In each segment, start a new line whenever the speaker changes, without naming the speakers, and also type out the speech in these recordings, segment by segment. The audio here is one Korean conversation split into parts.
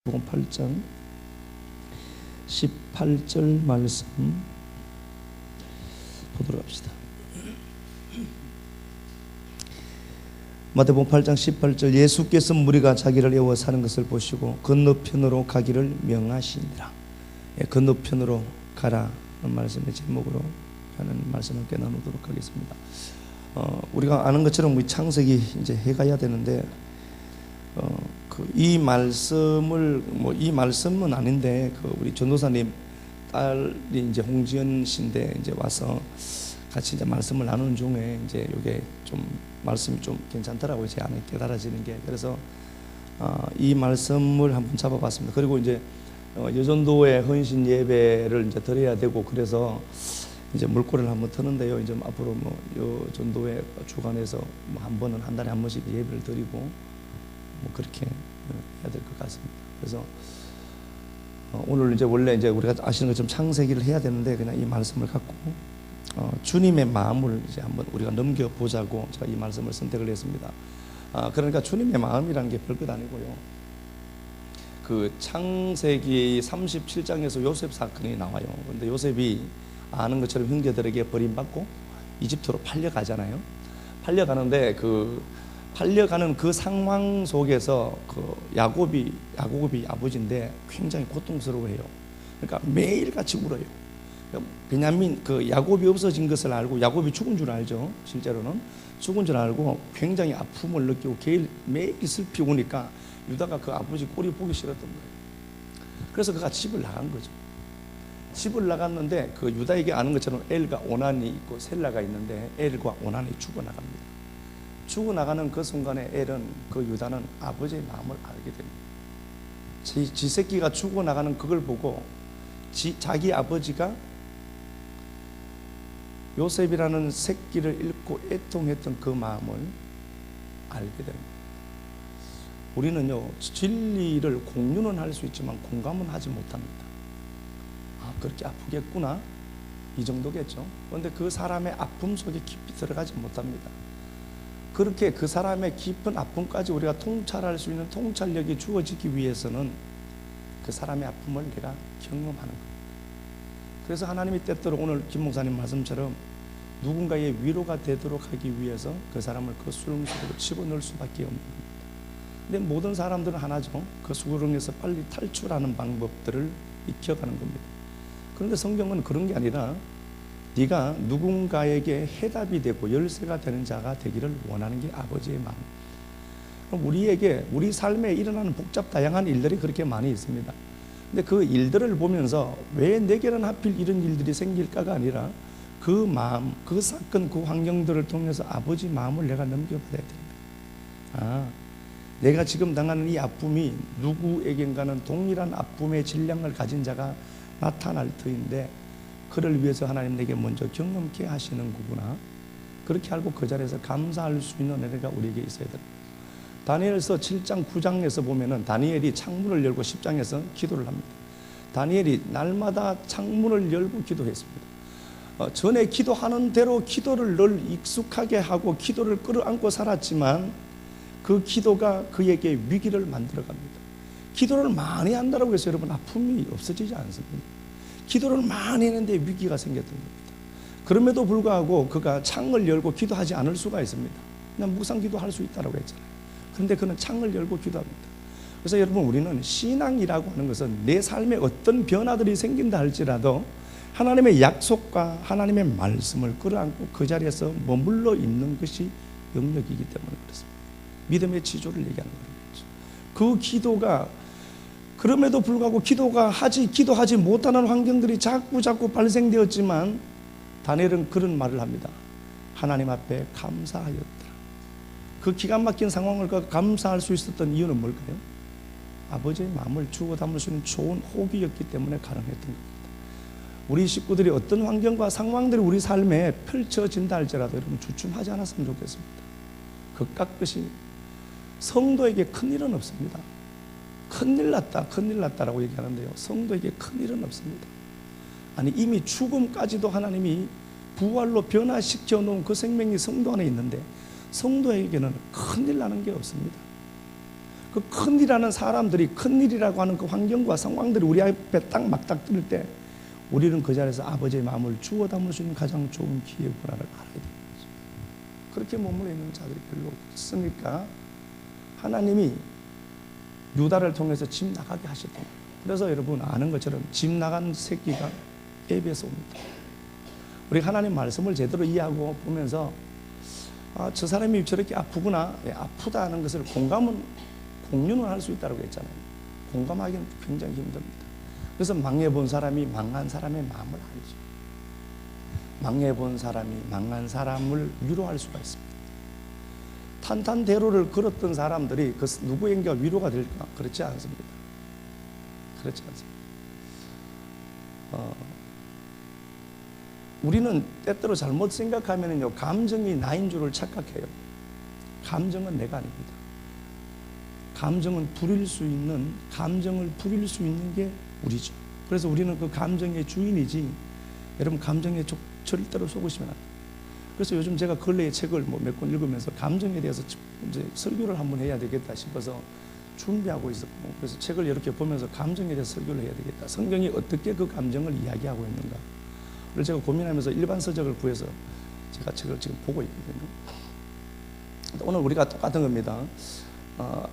8장 18절 말씀 보도록 합시다. 마태복음 8장 18절 예수께서 무리가 자기를 애워 사는 것을 보시고 건너편으로 가기를 명하시니라. 건너편으로 가라 하는 말씀의 제목으로 하는 말씀을 함께 나누도록 하겠습니다. 우리가 아는 것처럼 우리 창세기 이제 해가야 되는데 이 말씀을 이 말씀은 아닌데 우리 전도사님 딸이 이제 홍지연 씨인데 이제 와서 같이 이제 말씀을 나누는 중에 이제 이게 좀 말씀이 좀 괜찮더라고요. 제 안에 깨달아지는 게. 그래서 이 말씀을 한번 잡아봤습니다. 그리고 이제 여전도의 헌신 예배를 이제 드려야 되고 그래서 이제 물꼬를 한번 트는데요. 이제 앞으로 여전도의 주관에서 한 번은 한 달에 한 번씩 예배를 드리고 그렇게 해야 될 것 같습니다. 그래서 오늘 이제 원래 이제 우리가 아시는 것처럼 창세기를 해야 되는데 그냥 이 말씀을 갖고 주님의 마음을 이제 한번 우리가 넘겨보자고 제가 이 말씀을 선택을 했습니다. 그러니까 주님의 마음이라는 게 별것 아니고요. 그 창세기 37장에서 요셉 사건이 나와요. 그런데 요셉이 아는 것처럼 형제들에게 버림받고 이집트로 팔려가잖아요. 팔려가는데 팔려가는 그 상황 속에서 야곱이 아버지인데 굉장히 고통스러워해요. 그러니까 매일같이 울어요. 베냐민 야곱이 없어진 것을 알고 야곱이 죽은 줄 알죠. 실제로는 죽은 줄 알고 굉장히 아픔을 느끼고 매일 슬피 우니까 유다가 그 아버지 꼴이 보기 싫었던 거예요. 그래서 그가 집을 나간 거죠. 집을 나갔는데 유다에게 아는 것처럼 엘과 오난이 있고 셀라가 있는데 엘과 오난이 죽어나갑니다. 죽어나가는 그 순간에 유다는 아버지의 마음을 알게 됩니다. 지 새끼가 죽어나가는 그걸 보고 자기 아버지가 요셉이라는 새끼를 잃고 애통했던 그 마음을 알게 됩니다. 우리는요, 진리를 공유는 할 수 있지만 공감은 하지 못합니다. 그렇게 아프겠구나 이 정도겠죠. 그런데 그 사람의 아픔 속에 깊이 들어가지 못합니다. 그렇게 그 사람의 깊은 아픔까지 우리가 통찰할 수 있는 통찰력이 주어지기 위해서는 그 사람의 아픔을 내가 경험하는 겁니다. 그래서 하나님이 때때로 오늘 김 목사님 말씀처럼 누군가의 위로가 되도록 하기 위해서 그 사람을 그 수렁 속으로 집어넣을 수밖에 없는 겁니다. 근데 모든 사람들은 하나죠. 그 수렁에서 빨리 탈출하는 방법들을 익혀가는 겁니다. 그런데 성경은 그런 게 아니라 네가 누군가에게 해답이 되고 열쇠가 되는 자가 되기를 원하는 게 아버지의 마음. 그럼 우리 삶에 일어나는 복잡 다양한 일들이 그렇게 많이 있습니다. 근데 그 일들을 보면서 왜 내게는 하필 이런 일들이 생길까가 아니라 그 마음, 그 사건, 그 환경들을 통해서 아버지 마음을 내가 넘겨받아야 됩니다. 내가 지금 당하는 이 아픔이 누구에겐가는 동일한 아픔의 질량을 가진 자가 나타날 터인데 그를 위해서 하나님 내게 먼저 경험케 하시는 거구나. 그렇게 알고 그 자리에서 감사할 수 있는 은혜가 우리에게 있어야 됩니다. 다니엘서 7장 9장에서 보면은 다니엘이 창문을 열고 10장에서 기도를 합니다. 다니엘이 날마다 창문을 열고 기도했습니다. 전에 기도하는 대로 기도를 늘 익숙하게 하고 기도를 끌어안고 살았지만 그 기도가 그에게 위기를 만들어 갑니다. 기도를 많이 한다고 해서 여러분 아픔이 없어지지 않습니다. 기도를 많이 했는데 위기가 생겼던 겁니다. 그럼에도 불구하고 그가 창을 열고 기도하지 않을 수가 있습니다. 그냥 묵상 기도할 수 있다고 했잖아요. 그런데 그는 창을 열고 기도합니다. 그래서 여러분 우리는 신앙이라고 하는 것은 내 삶에 어떤 변화들이 생긴다 할지라도 하나님의 약속과 하나님의 말씀을 끌어안고 그 자리에서 머물러 있는 것이 영역이기 때문에 그렇습니다. 믿음의 지조를 얘기하는 거죠. 그 기도가 그럼에도 불구하고 기도하지 못하는 환경들이 자꾸 발생되었지만 다니엘은 그런 말을 합니다. 하나님 앞에 감사하였다. 그 기가 막힌 상황을 감사할 수 있었던 이유는 뭘까요? 아버지의 마음을 주고 담을 수 있는 좋은 호기였기 때문에 가능했던 겁니다. 우리 식구들이 어떤 환경과 상황들이 우리 삶에 펼쳐진다 할지라도 여러분 주춤하지 않았으면 좋겠습니다. 그깟 것이 성도에게 큰일은 없습니다. 큰일 났다라고 얘기하는데요. 성도에게 큰일은 없습니다. 아니 이미 죽음까지도 하나님이 부활로 변화시켜 놓은 그 생명이 성도 안에 있는데 성도에게는 큰일 나는 게 없습니다. 그 큰일이라는 사람들이, 큰일이라고 하는 그 환경과 상황들이 우리 앞에 딱 맞닥뜨릴 때 우리는 그 자리에서 아버지의 마음을 주워 담을 수 있는 가장 좋은 기회구나를 알아야 되는 거죠. 그렇게 머물러 있는 자들이 별로 없으니까 하나님이 유다를 통해서 집 나가게 하셨던 거예요. 그래서 여러분 아는 것처럼 집 나간 새끼가 애비에서 옵니다. 우리 하나님 말씀을 제대로 이해하고 보면서 저 사람이 저렇게 아프구나, 아프다는 것을 공유는 할 수 있다고 했잖아요. 공감하기는 굉장히 힘듭니다. 그래서 망해본 사람이 망한 사람의 마음을 알죠. 망해본 사람이 망한 사람을 위로할 수가 있습니다. 탄탄대로를 걸었던 사람들이 그 누구에게 위로가 될까? 그렇지 않습니다. 그렇지 않습니다. 우리는 때때로 잘못 생각하면요, 감정이 나인 줄을 착각해요. 감정은 내가 아닙니다. 감정을 부릴 수 있는 게 우리죠. 그래서 우리는 그 감정의 주인이지, 여러분 감정에 절대로 속으시면 안 돼요. 그래서 요즘 제가 근래에 책을 몇 권 읽으면서 감정에 대해서 이제 설교를 한번 해야 되겠다 싶어서 준비하고 있었고, 그래서 책을 이렇게 보면서 감정에 대해서 설교를 해야 되겠다. 성경이 어떻게 그 감정을 이야기하고 있는가. 를 제가 고민하면서 일반 서적을 구해서 제가 책을 지금 보고 있거든요. 오늘 우리가 똑같은 겁니다.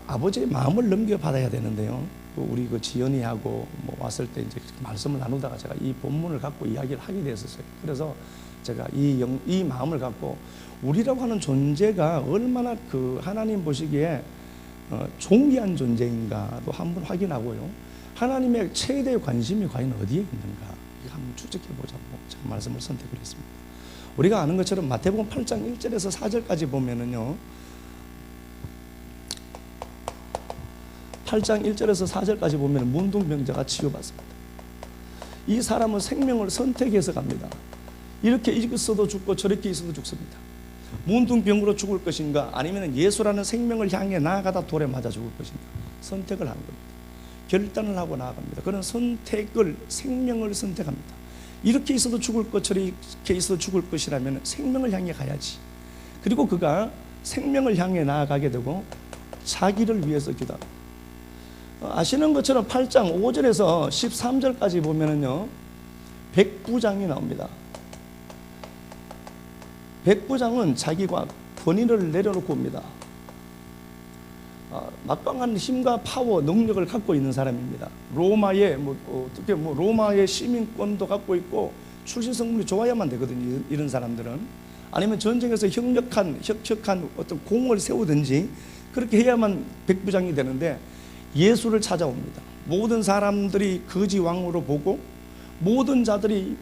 아버지의 마음을 넘겨받아야 되는데요. 우리 그 지연이하고 왔을 때 이제 말씀을 나누다가 제가 이 본문을 갖고 이야기를 하게 됐었어요. 그래서 제가 이 마음을 갖고 우리라고 하는 존재가 얼마나 그 하나님 보시기에 존귀한 존재인가도 한번 확인하고요. 하나님의 최대 관심이 과연 어디에 있는가 한번 추적해보자고 제가 말씀을 선택을 했습니다. 우리가 아는 것처럼 마태복음 8장 1절에서 4절까지 보면은요, 8장 1절에서 4절까지 보면 문둥병자가 치유받습니다. 이 사람은 생명을 선택해서 갑니다. 이렇게 있어도 죽고 저렇게 있어도 죽습니다. 문둥병으로 죽을 것인가, 아니면 예수라는 생명을 향해 나아가다 돌에 맞아 죽을 것인가, 선택을 하는 겁니다. 결단을 하고 나아갑니다. 그런 생명을 선택합니다. 이렇게 있어도 죽을 것, 저렇게 있어도 죽을 것이라면 생명을 향해 가야지. 그리고 그가 생명을 향해 나아가게 되고 자기를 위해서 기도합니다. 아시는 것처럼 8장 5절에서 13절까지 보면은요, 백부장이 나옵니다. 백부장은 자기가 권위를 내려놓고 옵니다. 막강한 힘과 파워, 능력을 갖고 있는 사람입니다. 로마의 로마의 시민권도 갖고 있고 출신 성분이 좋아야만 되거든요. 이런 사람들은 아니면 전쟁에서 혁혁한 어떤 공을 세우든지 그렇게 해야만 백부장이 되는데 예수를 찾아옵니다. 모든 사람들이 거지 왕으로 보고 모든 자들이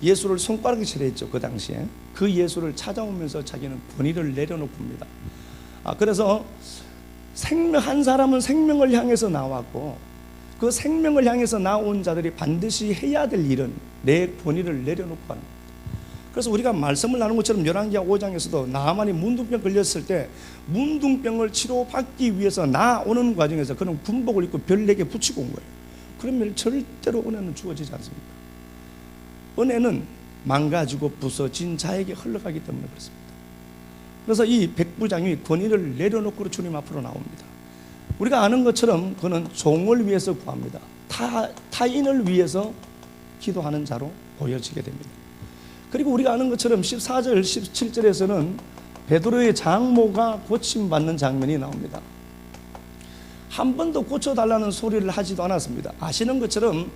예수를 손가락에 칠했죠. 그 당시에 그 예수를 찾아오면서 자기는 권위를 내려놓고 옵니다. 그래서 한 사람은 생명을 향해서 나왔고 그 생명을 향해서 나온 자들이 반드시 해야 될 일은 내 권위를 내려놓고 하는 겁니다. 그래서 우리가 말씀을 나눈 것처럼 열왕기하 5장에서도 나아만이 문둥병 걸렸을 때 문둥병을 치료받기 위해서 나오는 과정에서 그는 군복을 입고 별에게 붙이고 온 거예요. 그러면 절대로 은혜는 주어지지 않습니다. 은혜는 망가지고 부서진 자에게 흘러가기 때문에 그렇습니다. 그래서 이 백부장이 권위를 내려놓고 주님 앞으로 나옵니다. 우리가 아는 것처럼 그는 종을 위해서 구합니다. 타인을 위해서 기도하는 자로 보여지게 됩니다. 그리고 우리가 아는 것처럼 14절, 17절에서는 베드로의 장모가 고침받는 장면이 나옵니다. 한 번도 고쳐달라는 소리를 하지도 않았습니다. 아시는 것처럼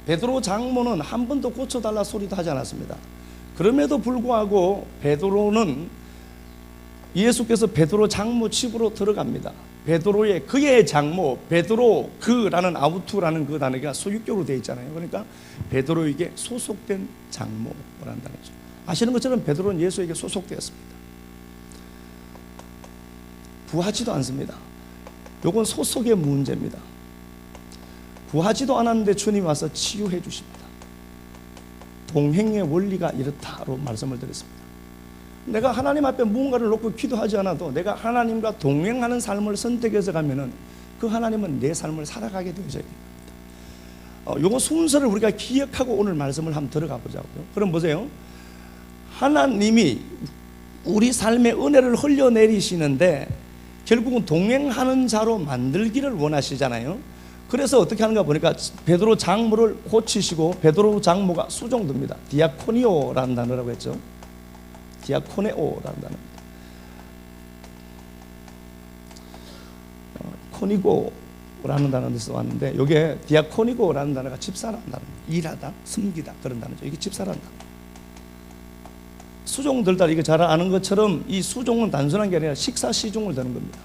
베드로 장모는 한 번도 고쳐달라 소리도 하지 않았습니다. 그럼에도 불구하고 베드로는 예수께서 베드로 장모 집으로 들어갑니다. 그의 장모, 베드로 그라는 아우투라는 그 단어가 소유격으로 되어 있잖아요. 그러니까 베드로에게 소속된 장모라는 단어죠. 아시는 것처럼 베드로는 예수에게 소속되었습니다. 부하지도 않습니다. 이건 소속의 문제입니다. 부하지도 않았는데 주님 와서 치유해 주십니다. 동행의 원리가 이렇다로 말씀을 드렸습니다. 내가 하나님 앞에 무언가를 놓고 기도하지 않아도 내가 하나님과 동행하는 삶을 선택해서 가면은 그 하나님은 내 삶을 살아가게 되어져야 됩니다. 요거 순서를 우리가 기억하고 오늘 말씀을 한번 들어가 보자고요. 그럼 보세요. 하나님이 우리 삶에 은혜를 흘려내리시는데 결국은 동행하는 자로 만들기를 원하시잖아요. 그래서 어떻게 하는가 보니까 베드로 장모를 고치시고, 베드로 장모가 수종듭니다. 디아코니오라는 단어라고 했죠. 디아코네오라는 단어입니다. 코니고라는 단어에서 왔는데, 이게 디아코니고라는 단어가 집사라는 단어입니다. 일하다, 섬기다, 그런 단어죠. 이게 집사라는 단어. 수종들다, 이거 잘 아는 것처럼 이 수종은 단순한 게 아니라 식사 시중을 드는 겁니다.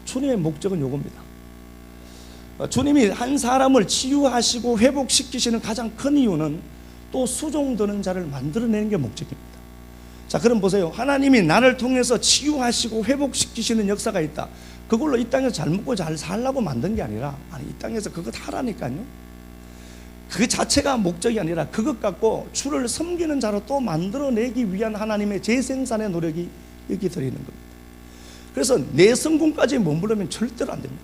주님의 목적은 요겁니다. 주님이 한 사람을 치유하시고 회복시키시는 가장 큰 이유는 또 수종드는 자를 만들어내는 게 목적입니다. 자, 그럼 보세요. 하나님이 나를 통해서 치유하시고 회복시키시는 역사가 있다. 그걸로 이 땅에서 잘 먹고 잘 살라고 만든 게 아니라, 아니, 이 땅에서 그것 하라니까요. 그 자체가 목적이 아니라 그것 갖고 주를 섬기는 자로 또 만들어내기 위한 하나님의 재생산의 노력이 여기 들어있는 겁니다. 그래서 내 성공까지 머무르면 절대로 안 됩니다.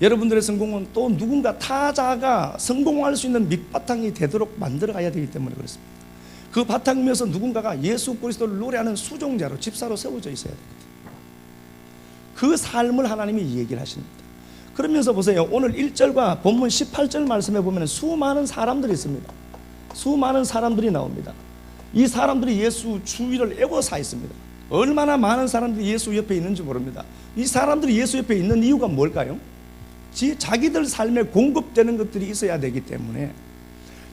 여러분들의 성공은 또 누군가 타자가 성공할 수 있는 밑바탕이 되도록 만들어 가야 되기 때문에 그렇습니다. 그 바탕이면서 누군가가 예수 그리스도를 노래하는 수종자로, 집사로 세워져 있어야 됩니다. 그 삶을 하나님이 얘기를 하십니다. 그러면서 보세요. 오늘 1절과 본문 18절 말씀에 보면 수많은 사람들이 있습니다. 수많은 사람들이 나옵니다. 이 사람들이 예수 주위를 에워싸 있습니다. 얼마나 많은 사람들이 예수 옆에 있는지 모릅니다. 이 사람들이 예수 옆에 있는 이유가 뭘까요? 자기들 삶에 공급되는 것들이 있어야 되기 때문에,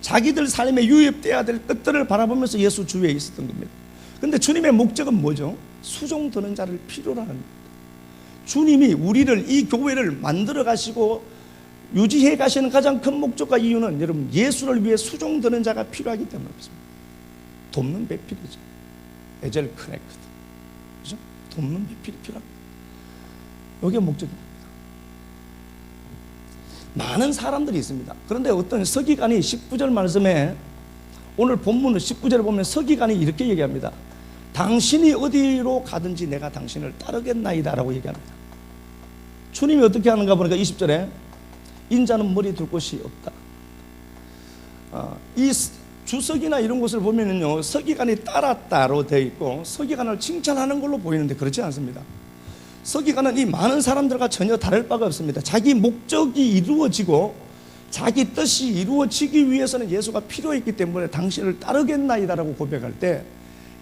자기들 삶에 유입돼야 될 것들을 바라보면서 예수 주위에 있었던 겁니다. 그런데 주님의 목적은 뭐죠? 수종드는 자를 필요로 하는 겁니다. 주님이 우리를, 이 교회를 만들어 가시고 유지해 가시는 가장 큰 목적과 이유는 여러분, 예수를 위해 수종드는 자가 필요하기 때문에 그렇습니다. 돕는 배필이죠. 에젤 커넥트, 그죠? 돕는 배필이 필요합니다. 이게 목적입니다. 많은 사람들이 있습니다. 그런데 어떤 서기관이 19절 말씀에, 오늘 본문을 19절에 보면 서기관이 이렇게 얘기합니다. 당신이 어디로 가든지 내가 당신을 따르겠나이다 라고 얘기합니다. 주님이 어떻게 하는가 보니까 20절에 인자는 머리 둘 곳이 없다. 이 주석이나 이런 곳을 보면은요, 서기관이 따랐다로 되어 있고 서기관을 칭찬하는 걸로 보이는데 그렇지 않습니다. 서기관은 이 많은 사람들과 전혀 다를 바가 없습니다. 자기 목적이 이루어지고 자기 뜻이 이루어지기 위해서는 예수가 필요했기 때문에 당신을 따르겠나이다라고 고백할 때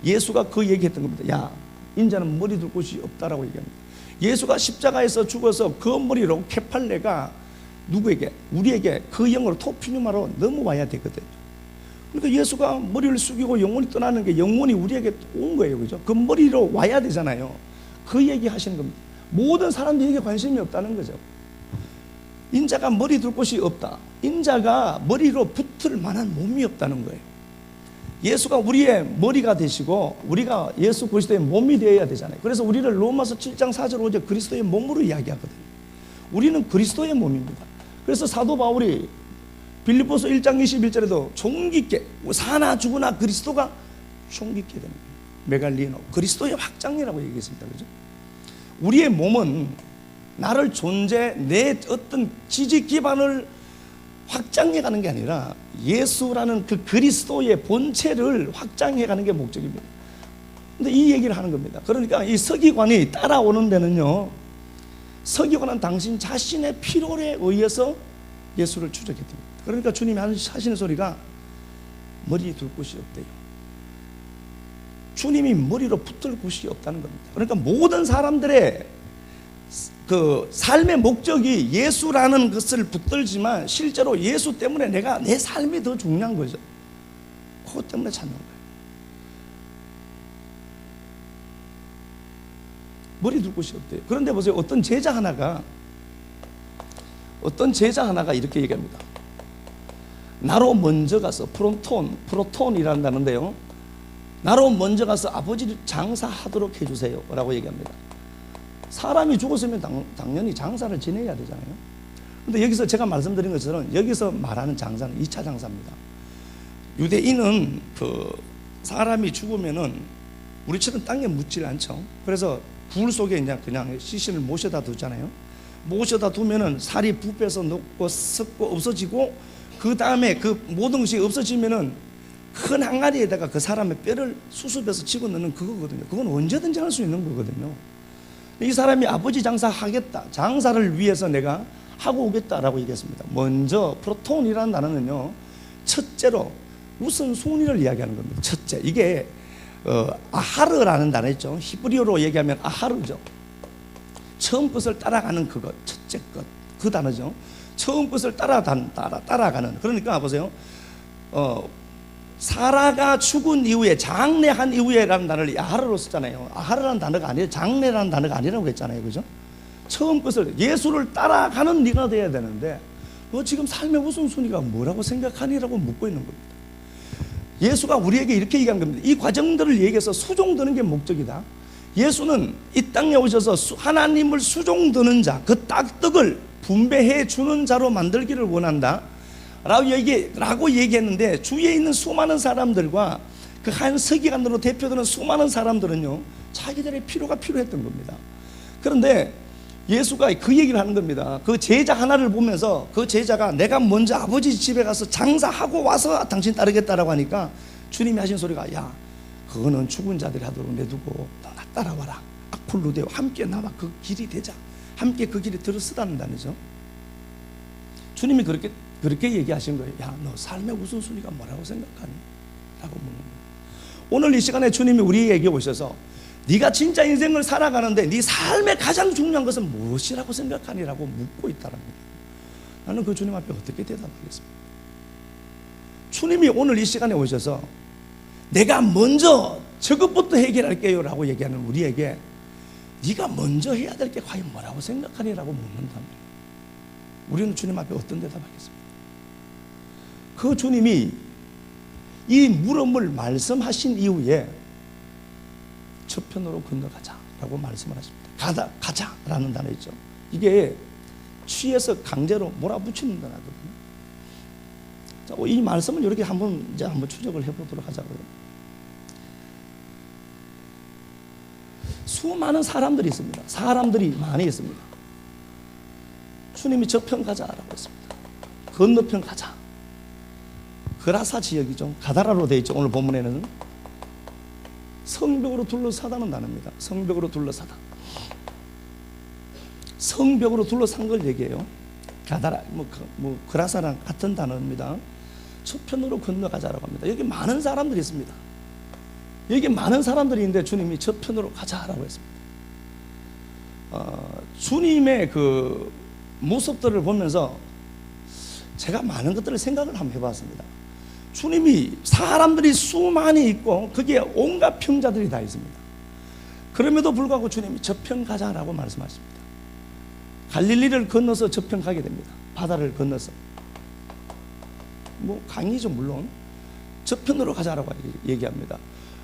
예수가 그 얘기했던 겁니다. 야, 인자는 머리 둘 곳이 없다라고 얘기합니다. 예수가 십자가에서 죽어서 그 머리로 케팔레가 누구에게? 우리에게 그 영으로 토피누마로 넘어와야 되거든요. 그러니까 예수가 머리를 숙이고 영원히 떠나는 게 영원히 우리에게 온 거예요. 그죠? 그 머리로 와야 되잖아요. 그 얘기 하시는 겁니다. 모든 사람들에게 관심이 없다는 거죠. 인자가 머리 둘 곳이 없다. 인자가 머리로 붙을 만한 몸이 없다는 거예요. 예수가 우리의 머리가 되시고 우리가 예수 그리스도의 몸이 되어야 되잖아요. 그래서 우리를 로마서 7장 4절 5절 그리스도의 몸으로 이야기하거든요. 우리는 그리스도의 몸입니다. 그래서 사도 바울이 빌립보서 1장 21절에도 종깃게 사나 죽으나 그리스도가 종깃게 됩니다. 메갈리노, 그리스도의 확장이라고 얘기했습니다. 그죠? 우리의 몸은 나를 내 어떤 지지 기반을 확장해 가는 게 아니라 예수라는 그 그리스도의 본체를 확장해 가는 게 목적입니다. 근데 이 얘기를 하는 겁니다. 그러니까 이 서기관이 따라오는 데는요, 서기관은 당신 자신의 필요에 의해서 예수를 추적했답니다. 그러니까 주님이 하시는 소리가 머리 둘 곳이 없대요. 주님이 머리로 붙을 곳이 없다는 겁니다. 그러니까 모든 사람들의 그 삶의 목적이 예수라는 것을 붙들지만 실제로 예수 때문에 내 삶이 더 중요한 거죠. 그것 때문에 찾는 거예요. 머리 둘 곳이 없대요. 그런데 보세요. 어떤 제자 하나가 이렇게 얘기합니다. 나로 먼저 가서 프로톤이라는 단어인데요, 나로 먼저 가서 아버지를 장사하도록 해주세요 라고 얘기합니다. 사람이 죽었으면 당연히 장사를 지내야 되잖아요. 그런데 여기서 제가 말씀드린 것처럼 여기서 말하는 장사는 2차 장사입니다. 유대인은 그 사람이 죽으면은 우리처럼 땅에 묻질 않죠. 그래서 불 속에 그냥 시신을 모셔다 두잖아요. 모셔다 두면은 살이 부패서 녹고 썩고 없어지고, 그 다음에 그 모든 것이 없어지면은 큰 항아리에다가 그 사람의 뼈를 수습해서 집어넣는 그거거든요. 그건 언제든지 할 수 있는 거거든요. 이 사람이 아버지 장사 하겠다, 장사를 위해서 내가 하고 오겠다라고 얘기했습니다. 먼저 프로톤이라는 단어는요, 첫째로 우선순위를 이야기하는 겁니다. 첫째, 이게 아하르라는 단어 있죠. 히브리어로 얘기하면 아하르죠. 처음 것을 따라가는 그것, 첫째 것, 그 단어죠. 처음 것을 따라가는. 그러니까 보세요. 사라가 죽은 이후에, 장례한 이후에라는 단어를 아하르로 쓰잖아요. 아하르라는 단어가 아니라 장례라는 단어가 아니라고 했잖아요. 그죠? 처음 것을, 예수를 따라가는 네가 돼야 되는데 너 지금 삶의 우선순위가 뭐라고 생각하니라고 묻고 있는 겁니다. 예수가 우리에게 이렇게 얘기한 겁니다. 이 과정들을 얘기해서 수종드는 게 목적이다. 예수는 이 땅에 오셔서 하나님을 수종드는 자, 그 떡을 분배해 주는 자로 만들기를 원한다 라고 얘기했는데, 주위에 있는 수많은 사람들과 그 한 서기관으로 대표되는 수많은 사람들은요, 자기들의 필요가 필요했던 겁니다. 그런데 예수가 그 얘기를 하는 겁니다. 그 제자 하나를 보면서 그 제자가 내가 먼저 아버지 집에 가서 장사하고 와서 당신 따르겠다라고 하니까 주님이 하신 소리가, 야, 그거는 죽은 자들이 하도록 내두고 나 따라와라. 아쿨루데오, 함께 나와 그 길이 되자. 함께 그 길에 들어서다는 단어죠. 주님이 그렇게 얘기하신 거예요. 야, 너 삶의 우선순위가 뭐라고 생각하니? 라고 묻는 거예요. 오늘 이 시간에 주님이 우리에게 오셔서 네가 진짜 인생을 살아가는데 네 삶의 가장 중요한 것은 무엇이라고 생각하니라고 묻고 있다는 거예요. 나는 그 주님 앞에 어떻게 대답하겠습니까? 주님이 오늘 이 시간에 오셔서 내가 먼저 저것부터 해결할게요 라고 얘기하는 우리에게 네가 먼저 해야 될 게 과연 뭐라고 생각하니라고 묻는다면 우리는 주님 앞에 어떤 대답하겠습니까? 그 주님이 이 물음을 말씀하신 이후에 저편으로 건너가자라고 말씀을 하십니다. 가자라는 단어 있죠. 이게 취해서 강제로 몰아붙이는 단어거든요. 자, 이 말씀을 이렇게 한번 추적을 해보도록 하자고요. 수많은 사람들이 있습니다. 사람들이 많이 있습니다. 주님이 저편 가자라고 했습니다. 건너편 가자. 그라사 지역이죠. 가다라로 되어 있죠. 오늘 본문에는 성벽으로 둘러싸다는 단어입니다. 성벽으로 둘러싸다. 성벽으로 둘러싼 걸 얘기해요. 가다라, 그라사랑 같은 단어입니다. 저편으로 건너가자라고 합니다. 여기 많은 사람들이 있습니다. 여기 많은 사람들이 있는데 주님이 저편으로 가자라고 했습니다. 주님의 그 모습들을 보면서 제가 많은 것들을 생각을 한번 해봤습니다. 주님이 사람들이 수많이 있고 거기에 온갖 평자들이 다 있습니다. 그럼에도 불구하고 주님이 저편 가자라고 말씀하십니다. 갈릴리를 건너서 저편 가게 됩니다. 바다를 건너서. 강이죠 물론. 저편으로 가자라고 얘기합니다.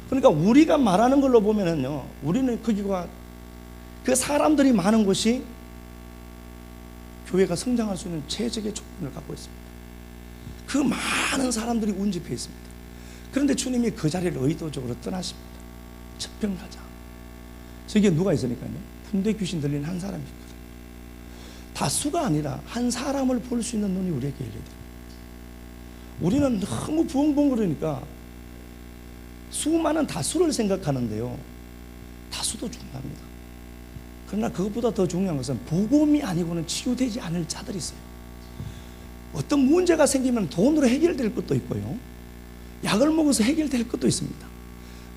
그러니까 우리가 말하는 걸로 보면은요, 우리는 거기가 그 사람들이 많은 곳이 교회가 성장할 수 있는 최적의 조건을 갖고 있습니다. 그 많은 사람들이 운집해 있습니다. 그런데 주님이 그 자리를 의도적으로 떠나십니다. 저편 가자. 저기에 누가 있으니까요? 군대 귀신 들린 한 사람이 있거든요. 다수가 아니라 한 사람을 볼 수 있는 눈이 우리에게 열려야 돼요. 우리는 너무 부엉부엉 그러니까 수많은 다수를 생각하는데요, 다수도 중요합니다. 그러나 그것보다 더 중요한 것은 복음이 아니고는 치유되지 않을 자들이 있어요. 어떤 문제가 생기면 돈으로 해결될 것도 있고요, 약을 먹어서 해결될 것도 있습니다.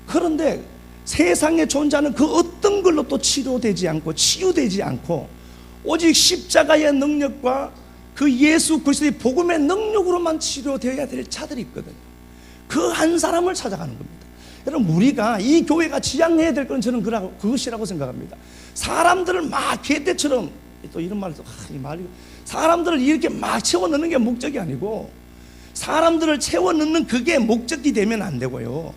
그런데 세상에 존재하는 그 어떤 걸로 또 치료되지 않고 치유되지 않고 오직 십자가의 능력과 그 예수 그리스도의 복음의 능력으로만 치료되어야 될 자들이 있거든요. 그 한 사람을 찾아가는 겁니다. 여러분, 우리가 이 교회가 지향해야 될 건 저는 그것이라고 생각합니다. 사람들을 막 개떼처럼, 또 이런 말도 사람들을 이렇게 막 채워 넣는 게 목적이 아니고, 사람들을 채워 넣는 그게 목적이 되면 안 되고요,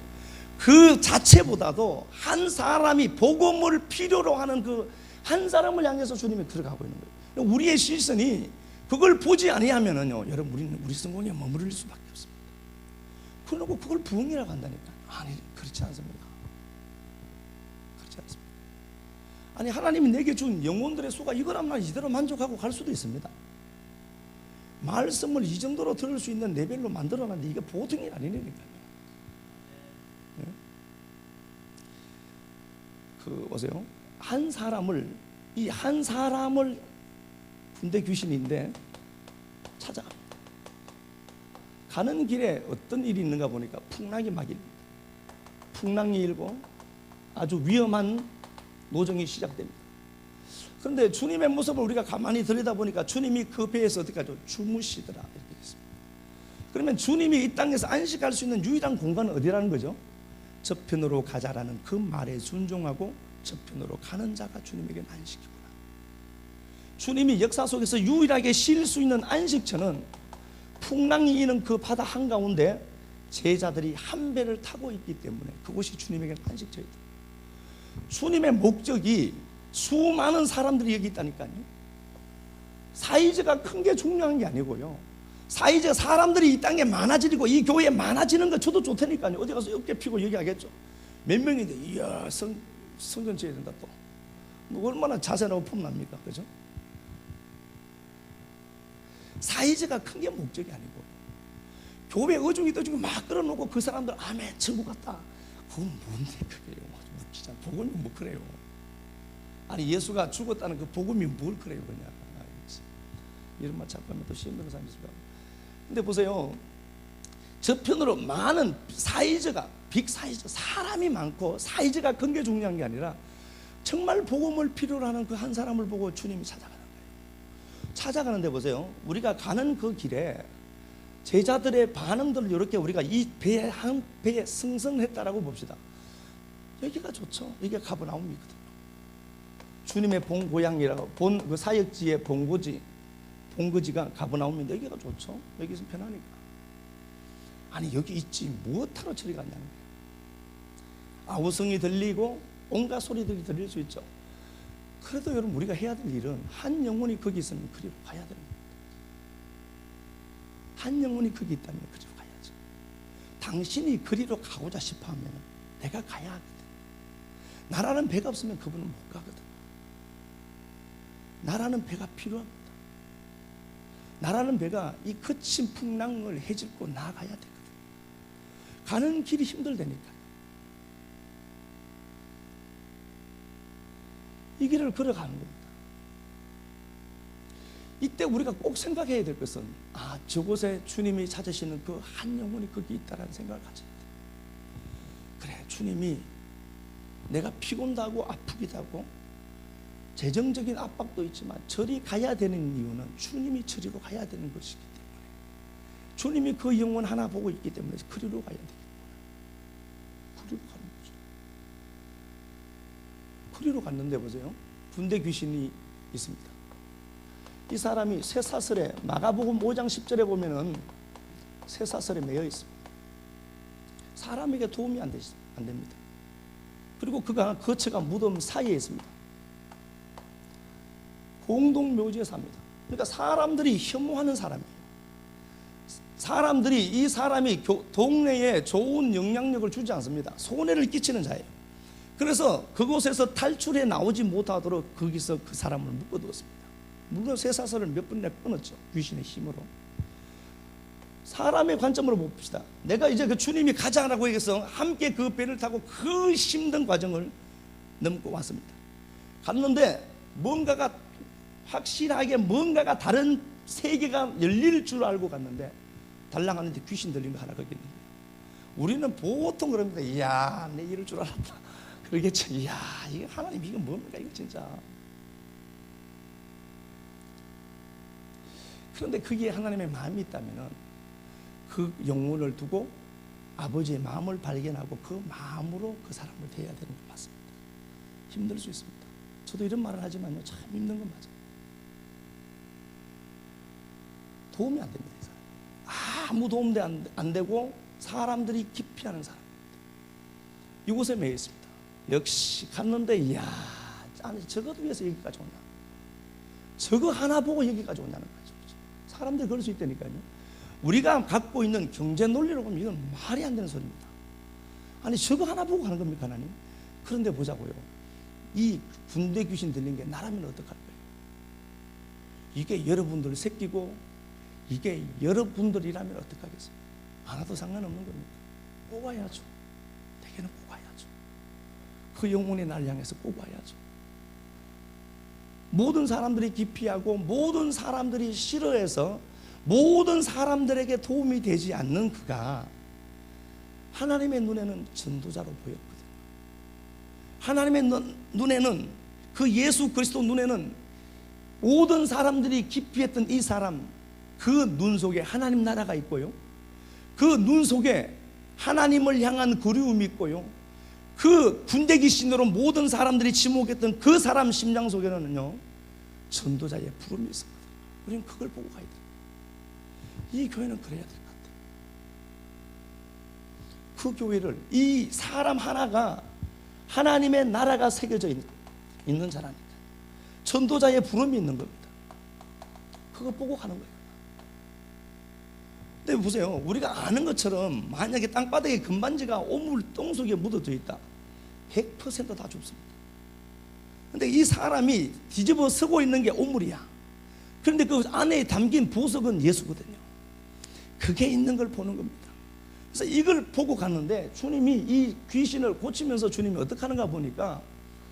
그 자체보다도 한 사람이 복음을 필요로 하는 그 한 사람을 향해서 주님이 들어가고 있는 거예요. 우리의 시선이 그걸 보지 아니하면은요, 여러분, 우리 성공에 머무를 수밖에 없습니다. 그러고 그걸 부흥이라고 한다니까. 아니, 그렇지 않습니다. 그렇지 않습니다. 아니, 하나님이 내게 준 영혼들의 수가 이거라면 난 이대로 만족하고 갈 수도 있습니다. 말씀을 이 정도로 들을 수 있는 레벨로 만들어놨는데 이게 보통이 아니니까요. 네? 보세요. 한 사람을 군대 귀신인데 찾아갑니다. 가는 길에 어떤 일이 있는가 보니까 풍랑이 막 일입니다. 풍랑이 일고 아주 위험한 노정이 시작됩니다. 그런데 주님의 모습을 우리가 가만히 들여다보니까 주님이 그 배에서 어떻게 하죠? 주무시더라 이렇게 했습니다. 그러면 주님이 이 땅에서 안식할 수 있는 유일한 공간은 어디라는 거죠? 저편으로 가자라는 그 말에 순종하고 저편으로 가는 자가 주님에게 안식이구나. 주님이 역사 속에서 유일하게 쉴 수 있는 안식처는 풍랑이 이는 그 바다 한가운데 제자들이 한 배를 타고 있기 때문에 그곳이 주님에게는 안식처이다. 주님의 목적이 수많은 사람들이 여기 있다니까요. 사이즈가 큰 게 중요한 게 아니고요. 사이즈가 사람들이 이 땅에 많아지고 이 교회에 많아지는 거 저도 좋다니까요. 어디 가서 어깨 피고 얘기하겠죠. 몇 명인데 이야 성전 지어야 된다 또. 뭐 얼마나 자세라고 폼납니까? 그죠? 사이즈가 큰 게 목적이 아니고 교회 어중이 떠주고 막 끌어놓고 그 사람들 아멘 천국 갔다. 그건 뭔데 그게요. 웃기잖아. 복음이 뭐 그래요. 아니 예수가 죽었다는 그 복음이 뭘 그래요 그냥. 이런 말 자꾸 하면 또 시험 되는 사람이 있습니다. 근데 보세요. 저편으로 많은 사이즈가 빅 사이즈 사람이 많고 사이즈가 큰 게 중요한 게 아니라 정말 복음을 필요로 하는 그 한 사람을 보고 주님이 찾아가는 거예요. 찾아가는데 보세요. 우리가 가는 그 길에 제자들의 반응들을 이렇게 우리가 이 배에 한 배에 승선했다라고 봅시다. 여기가 좋죠. 이게 가버나움이거든요. 주님의 본 고향이라고 본 그 사역지의 본거지가 가버나움인데 여기가 좋죠. 여기서 편하니까. 아니 여기 있지 무엇하러 저리 갔냐는 거예요. 아우성이 들리고 온갖 소리들이 들릴 수 있죠. 그래도 여러분 우리가 해야 될 일은 한 영혼이 거기 있으면 그리로 가야 되는 거예요. 한 영혼이 거기 있다면 그리로 가야죠. 당신이 그리로 가고자 싶어 하면 내가 가야 하거든. 나라는 배가 없으면 그분은 못 가거든. 나라는 배가 필요합니다. 나라는 배가 이 거친 풍랑을 헤집고 나아가야 되거든. 가는 길이 힘들다니까요. 이 길을 걸어가는 겁니다. 이때 우리가 꼭 생각해야 될 것은 저곳에 주님이 찾으시는 그 한 영혼이 거기 있다는 생각을 가져야 돼요. 그래 주님이 내가 피곤도 하고 아프기도 하고 재정적인 압박도 있지만 저리 가야 되는 이유는 주님이 저리로 가야 되는 것이기 때문에 주님이 그 영혼 하나 보고 있기 때문에 그리로 가야 되겠구나. 그리로 가는 거죠. 그리로 갔는데 보세요. 군대 귀신이 있습니다. 이 사람이 쇠사슬에 마가복음 5장 10절에 보면은 쇠사슬에 매여 있습니다. 사람에게 도움이 안 됩니다. 그리고 그가 거처가 무덤 사이에 있습니다. 공동묘지에 삽니다. 그러니까 사람들이 혐오하는 사람이에요. 사람들이 이 사람이 동네에 좋은 영향력을 주지 않습니다. 손해를 끼치는 자예요. 그래서 그곳에서 탈출해 나오지 못하도록 거기서 그 사람을 묶어두었습니다. 물론 쇠사슬을 몇 번이나 끊었죠. 귀신의 힘으로. 사람의 관점으로 봅시다. 내가 이제 그 주님이 가자라고 해서 함께 그 배를 타고 그 힘든 과정을 넘고 왔습니다. 갔는데 뭔가가 확실하게 뭔가가 다른 세계가 열릴 줄 알고 갔는데 달랑하는데 귀신 들린 거 하나 거기 있는 거예요. 우리는 보통 그럽니다. 이야 내 이럴 줄 알았다. 그러겠죠. 이야 이거 하나님 이거 뭡니까 이거 진짜. 그런데 거기에 하나님의 마음이 있다면은 그 영혼을 두고 아버지의 마음을 발견하고 그 마음으로 그 사람을 대해야 되는 건 맞습니다. 힘들 수 있습니다. 저도 이런 말을 하지만요 참 힘든 건 맞아요. 도움이 안 됩니다. 이 사람. 아무 도움도 안 되고 사람들이 기피하는 사람입니다. 이곳에 매여 있습니다. 역시 갔는데 이야 아니 저것 위해서 여기까지 오냐. 저거 하나 보고 여기까지 오냐는 거죠. 사람들이 그럴 수 있다니까요. 우리가 갖고 있는 경제 논리로 보면 이건 말이 안 되는 소리입니다. 아니 저거 하나 보고 가는 겁니까 하나님? 그런데 보자고요. 이 군대 귀신 들린 게 나라면 어떡할 거예요? 이게 여러분들 새끼고 이게 여러분들이라면 어떡하겠어요? 하나도 상관없는 겁니다. 꼭 와야죠. 대개는 꼭 와야죠. 그 영혼이 날 향해서 꼭 와야죠. 모든 사람들이 기피하고 모든 사람들이 싫어해서 모든 사람들에게 도움이 되지 않는 그가 하나님의 눈에는 전도자로 보였거든요. 하나님의 눈에는, 그 예수 그리스도 눈에는 모든 사람들이 기피했던 이 사람, 그 눈 속에 하나님 나라가 있고요, 그 눈 속에 하나님을 향한 그리움이 있고요, 그 군대 귀신으로 모든 사람들이 지목했던 그 사람 심장 속에는요 전도자의 부름이 있었거든요. 우리는 그걸 보고 가야 돼요. 이 교회는 그래야 될 것 같아요. 그 교회를, 이 사람 하나가 하나님의 나라가 새겨져 있는 자라니까 전도자의 부름이 있는 겁니다. 그거 보고 가는 거예요. 근데 보세요, 우리가 아는 것처럼 만약에 땅바닥에 금반지가 오물 똥속에 묻어져 있다, 100% 다 죽습니다. 근데 이 사람이 뒤집어 쓰고 있는 게 오물이야. 그런데 그 안에 담긴 보석은 예수거든요. 그게 있는 걸 보는 겁니다. 그래서 이걸 보고 갔는데 주님이 이 귀신을 고치면서 주님이 어떻게 하는가 보니까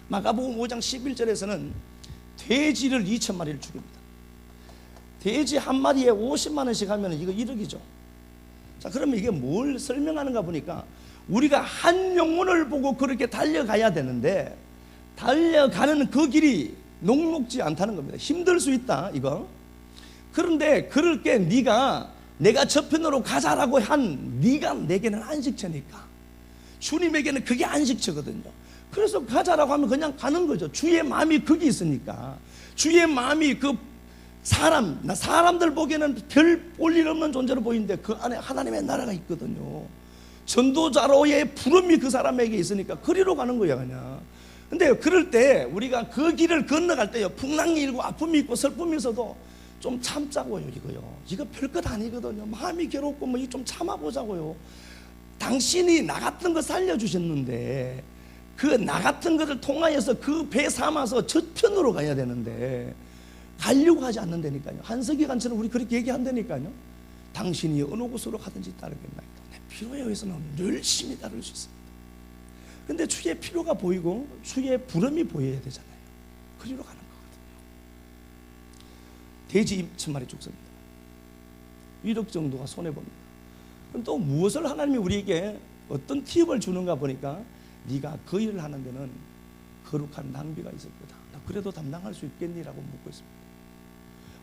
마가복음 5장 11절에서는 돼지를 2,000마리를 죽입니다. 돼지 한 마리에 50만 원씩 하면 이거 1억이죠. 자, 그러면 이게 뭘 설명하는가 보니까 우리가 한 영혼을 보고 그렇게 달려가야 되는데 달려가는 그 길이 녹록지 않다는 겁니다. 힘들 수 있다 이거. 그런데 그럴 게 내가 저편으로 가자라고 한 네가 내게는 안식처니까, 주님에게는 그게 안식처거든요. 그래서 가자라고 하면 그냥 가는 거죠. 주의 마음이 거기 있으니까. 주의 마음이 그 사람들 보기에는 별 볼 일 없는 존재로 보이는데 그 안에 하나님의 나라가 있거든요. 전도자로의 부름이 그 사람에게 있으니까 그리로 가는 거야 그냥. 근데 그럴 때 우리가 그 길을 건너갈 때요, 풍랑이 일고 아픔이 있고 슬픔이 있어도 좀 참자고요. 이거 별것 아니거든요. 마음이 괴롭고 뭐 좀 참아보자고요. 당신이 나 같은 거 살려주셨는데 그 나 같은 것을 통하여서 그 배 삼아서 저편으로 가야 되는데 가려고 하지 않는다니까요. 한석이 간처럼 우리 그렇게 얘기한다니까요. 당신이 어느 곳으로 가든지 따르겠나이다. 내 필요에 의해서는 열심히 따를 수 있습니다. 근데 주의 필요가 보이고 주의 부름이 보여야 되잖아요. 그리로 가는 거거든요. 돼지 2,000마리 죽습니다. 1억 정도가 손해봅니다. 그럼 또 무엇을 하나님이 우리에게 어떤 팁을 주는가 보니까 네가 그 일을 하는 데는 거룩한 낭비가 있을 거다. 나 그래도 담당할 수 있겠니라고 묻고 있습니다.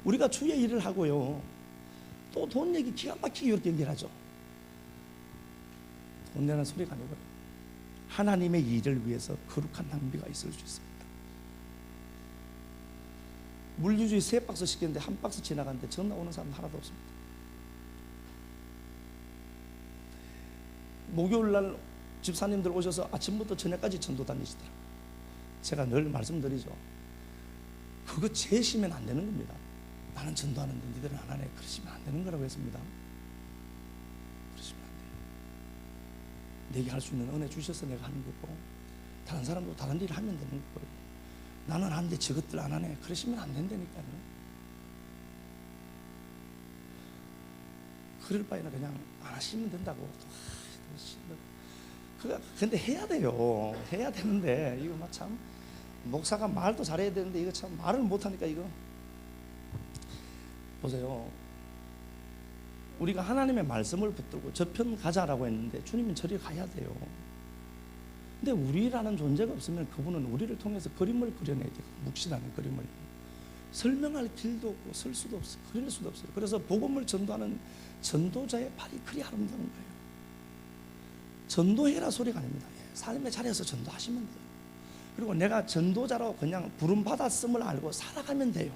우리가 주의 일을 하고요, 또 돈 얘기 기가 막히게 이렇게 얘기를 하죠. 돈 내는 소리가 아니고요, 하나님의 일을 위해서 거룩한 낭비가 있을 수 있습니다. 물류주의 3박스 시켰는데 1박스 지나갔는데 전화 오는 사람 하나도 없습니다. 목요일날 집사님들 오셔서 아침부터 저녁까지 전도 다니시더라고요. 제가 늘 말씀드리죠. 그거 재시면 안 되는 겁니다. 나는 전도하는데 니들은 안 하네. 그러시면 안 되는 거라고 했습니다. 그러시면 안 돼요. 내게 할 수 있는 은혜 주셔서 내가 하는 거고, 다른 사람도 다른 일을 하면 되는 거예요. 나는 하는데 저것들 안 하네. 그러시면 안 된다니까요. 그럴 바에는 그냥 안 하시면 된다고. 근데 해야 돼요. 해야 되는데 이거 막 참, 목사가 말도 잘해야 되는데 이거 참 말을 못하니까 이거. 보세요, 우리가 하나님의 말씀을 붙들고 저편 가자라고 했는데 주님은 저리 가야 돼요. 근데 우리라는 존재가 없으면 그분은 우리를 통해서 그림을 그려내야 돼요. 묵시라는 그림을. 설명할 길도 없고 쓸 수도 없어요. 그릴 수도 없어요. 그래서 복음을 전도하는 전도자의 발이 그리 아름다운 거예요. 전도해라 소리가 아닙니다. 삶의 자리에서 전도하시면 돼요. 그리고 내가 전도자로 그냥 부름받았음을 알고 살아가면 돼요.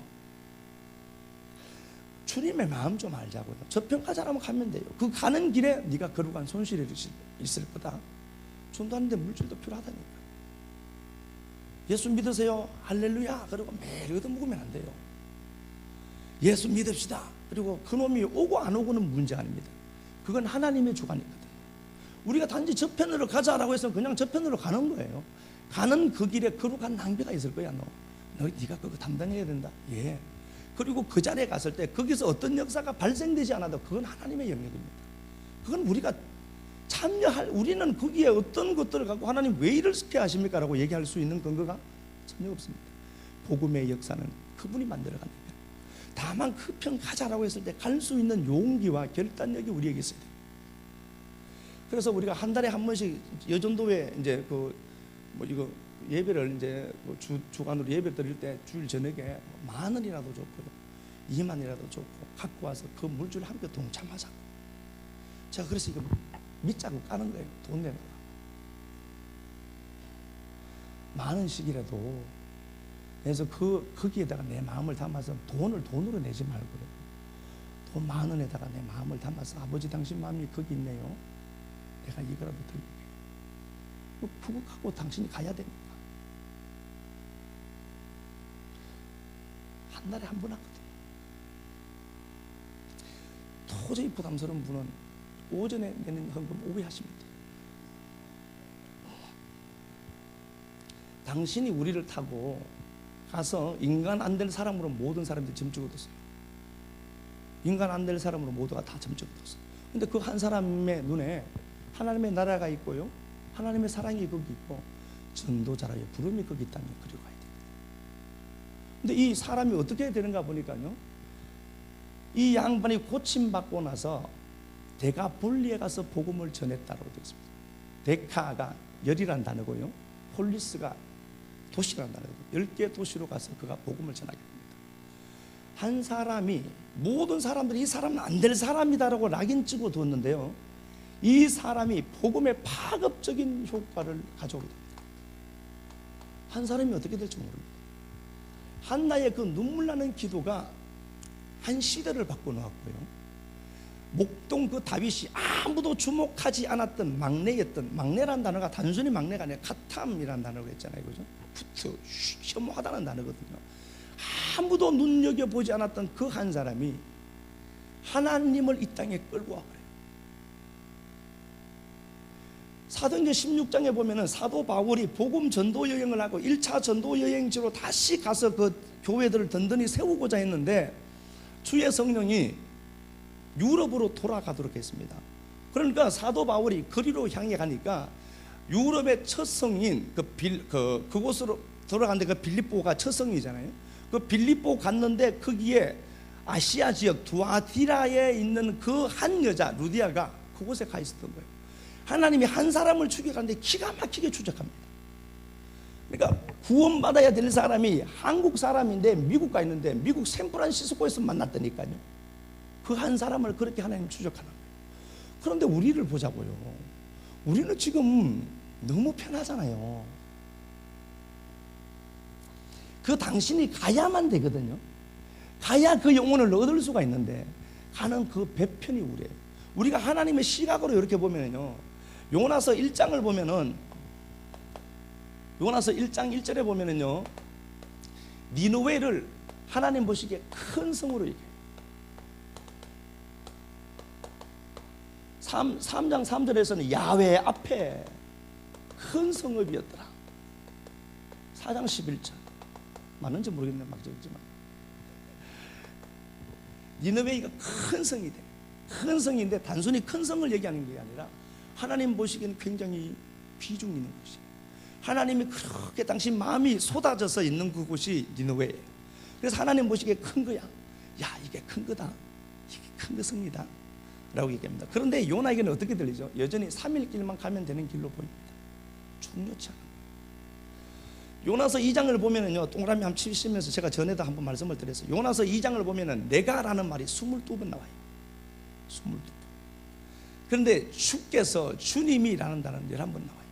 주님의 마음 좀 알자고요. 저편 가자라면 가면 돼요. 그 가는 길에 네가 거룩한 손실이 있을 거다. 전도하는데 물질도 필요하다니까. 예수 믿으세요. 할렐루야. 그리고 매일 얻어먹으면 안 돼요. 예수 믿읍시다. 그리고 그놈이 오고 안 오고는 문제 아닙니다. 그건 하나님의 주관이거든요. 우리가 단지 저편으로 가자라고 해서 그냥 저편으로 가는 거예요. 가는 그 길에 거룩한 낭비가 있을 거야. 네가 그거 담당해야 된다. 예. 그리고 그 자리에 갔을 때 거기서 어떤 역사가 발생되지 않아도 그건 하나님의 영역입니다. 그건 우리가 우리는 거기에 어떤 것들을 갖고 하나님 왜 이를 시켜야 하십니까? 라고 얘기할 수 있는 근거가 전혀 없습니다. 복음의 역사는 그분이 만들어간 거예요. 다만 그 편 가자라고 했을 때 갈 수 있는 용기와 결단력이 우리에게 있어야 돼요. 그래서 우리가 한 달에 한 번씩 여전도에 이제 이거 예배를 이제 주간으로 예배 드릴 때 주일 저녁에 10,000원이라도 좋고요, 20,000원이라도 좋고 갖고 와서 그 물줄에 함께 동참하자고. 제가 그래서 이거 밑자고 까는 거예요. 돈 내놔라. 10,000원씩이라도 그래서 거기에다가 내 마음을 담아서 돈을 돈으로 내지 말고요, 돈 10,000원에다가 내 마음을 담아서 아버지 당신 마음이 거기 있네요, 내가 이거라도 드릴게요. 부국하고 당신이 가야 됩니다. 한 달에 한 번 하거든요. 도저히 부담스러운 분은 오전에 내는 헌금 오후에 하시면 돼요. 당신이 우리를 타고 가서 인간 안 될 사람으로 모든 사람들이 점찍어 뒀어요. 인간 안 될 사람으로 모두가 다 점찍어 뒀어요. 근데 그 한 사람의 눈에 하나님의 나라가 있고요, 하나님의 사랑이 거기 있고 전도자라의 부름이 거기 있다면 그리고 가야 됩니다. 근데 이 사람이 어떻게 해야 되는가 보니까요, 이 양반이 고침받고 나서 데가볼리에 가서 복음을 전했다고 되어 있습니다. 데카가 열이란 단어고요, 폴리스가 도시란 단어고요. 10개 도시로 가서 그가 복음을 전하게 됩니다. 한 사람이, 모든 사람들이 이 사람은 안 될 사람이다라고 낙인 찍어 두었는데요, 이 사람이 복음의 파급적인 효과를 가져오게 됩니다. 한 사람이 어떻게 될지 모릅니다. 한나의 그 눈물 나는 기도가 한 시대를 바꿔놓았고요, 목동 그 다윗이 아무도 주목하지 않았던 막내라는 단어가 단순히 막내가 아니라 카탐이라는 단어가 있잖아요, 그죠? 후트, 혐오하다는 단어거든요. 아무도 눈여겨보지 않았던 그 한 사람이 하나님을 이 땅에 끌고 와버려요. 사도행전 16장에 보면은 사도 바울이 복음 전도 여행을 하고 1차 전도 여행지로 다시 가서 그 교회들을 든든히 세우고자 했는데 주의 성령이 유럽으로 돌아가도록 했습니다. 그러니까 사도 바울이 거리로 향해 가니까 유럽의 첫 성인 그곳으로 돌아갔는데 그 빌립보가 첫 성이잖아요. 그 빌립보 갔는데 거기에 아시아 지역 두아디라에 있는 그 한 여자 루디아가 그곳에 가 있었던 거예요. 하나님이 한 사람을 추격하는데 기가 막히게 추적합니다. 그러니까 구원받아야 될 사람이 한국 사람인데 미국 가 있는데 미국 샌프란시스코에서 만났다니까요. 그 한 사람을 그렇게 하나님 추적하는 거예요. 그런데 우리를 보자고요. 우리는 지금 너무 편하잖아요. 그 당신이 가야만 되거든요. 가야 그 영혼을 얻을 수가 있는데 가는 그 배편이 우리예요. 우리가 하나님의 시각으로 이렇게 보면요, 요나서 1장을 보면은, 요나서 1장 1절에 보면은요, 니느웨를 하나님 보시기에 큰 성으로 얘기해요. 3장 3절에서는 야훼 앞에 큰 성읍이었더라. 4장 11절 맞는지 모르겠네요. 막 적지만 니느웨가 큰 성이 돼. 큰 성인데 단순히 큰 성을 얘기하는 게 아니라 하나님 보시기에는 굉장히 비중 있는 곳이에요. 하나님이 그렇게 당신 마음이 쏟아져서 있는 그곳이 니느웨예요. 그래서 하나님 보시기에 큰 거야. 야, 이게 큰 거다. 이게 큰 성이다 라고 얘기합니다. 그런데 요나에게는 어떻게 들리죠? 여전히 3일 길만 가면 되는 길로 보입니다. 중요치 않은 거예요. 요나서 2장을 보면은요, 동그라미 한번 치시면서 제가 전에도 한번 말씀을 드렸어요. 요나서 2장을 보면은 내가라는 말이 22번 나와요. 22번. 그런데 주께서 주님이라는 단어는 11번 나와요.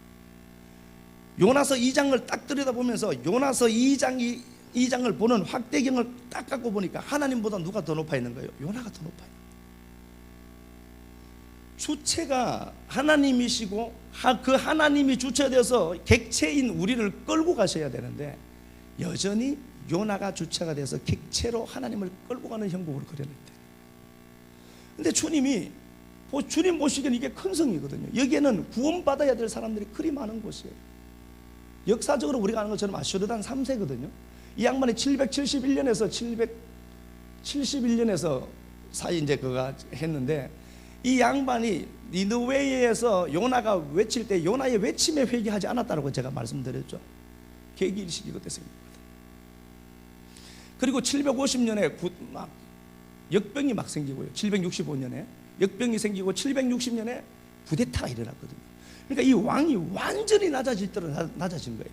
요나서 2장을 딱 들여다보면서 요나서 2장을 보는 확대경을 딱 갖고 보니까 하나님보다 누가 더 높아 있는 거예요? 요나가 더 높아요. 주체가 하나님이시고 그 하나님이 주체되어서 객체인 우리를 끌고 가셔야 되는데 여전히 요나가 주체가 돼서 객체로 하나님을 끌고 가는 형국으로 그려냈대요. 근데 주님 보시기에는 이게 큰 성이거든요. 여기에는 구원받아야 될 사람들이 그리 많은 곳이에요. 역사적으로 우리가 아는 것처럼 아슈르단 3세거든요. 이 양반이 771년에서 사이 이제 그가 했는데, 이 양반이 니느웨에서 요나가 외칠 때 요나의 외침에 회개하지 않았다고 제가 말씀드렸죠. 계기일식이 그때 생깁니다. 그리고 750년에 막 역병이 막 생기고요. 765년에 역병이 생기고 760년에 쿠데타가 일어났거든요. 그러니까 이 왕이 완전히 낮아질 대로 낮아진 거예요.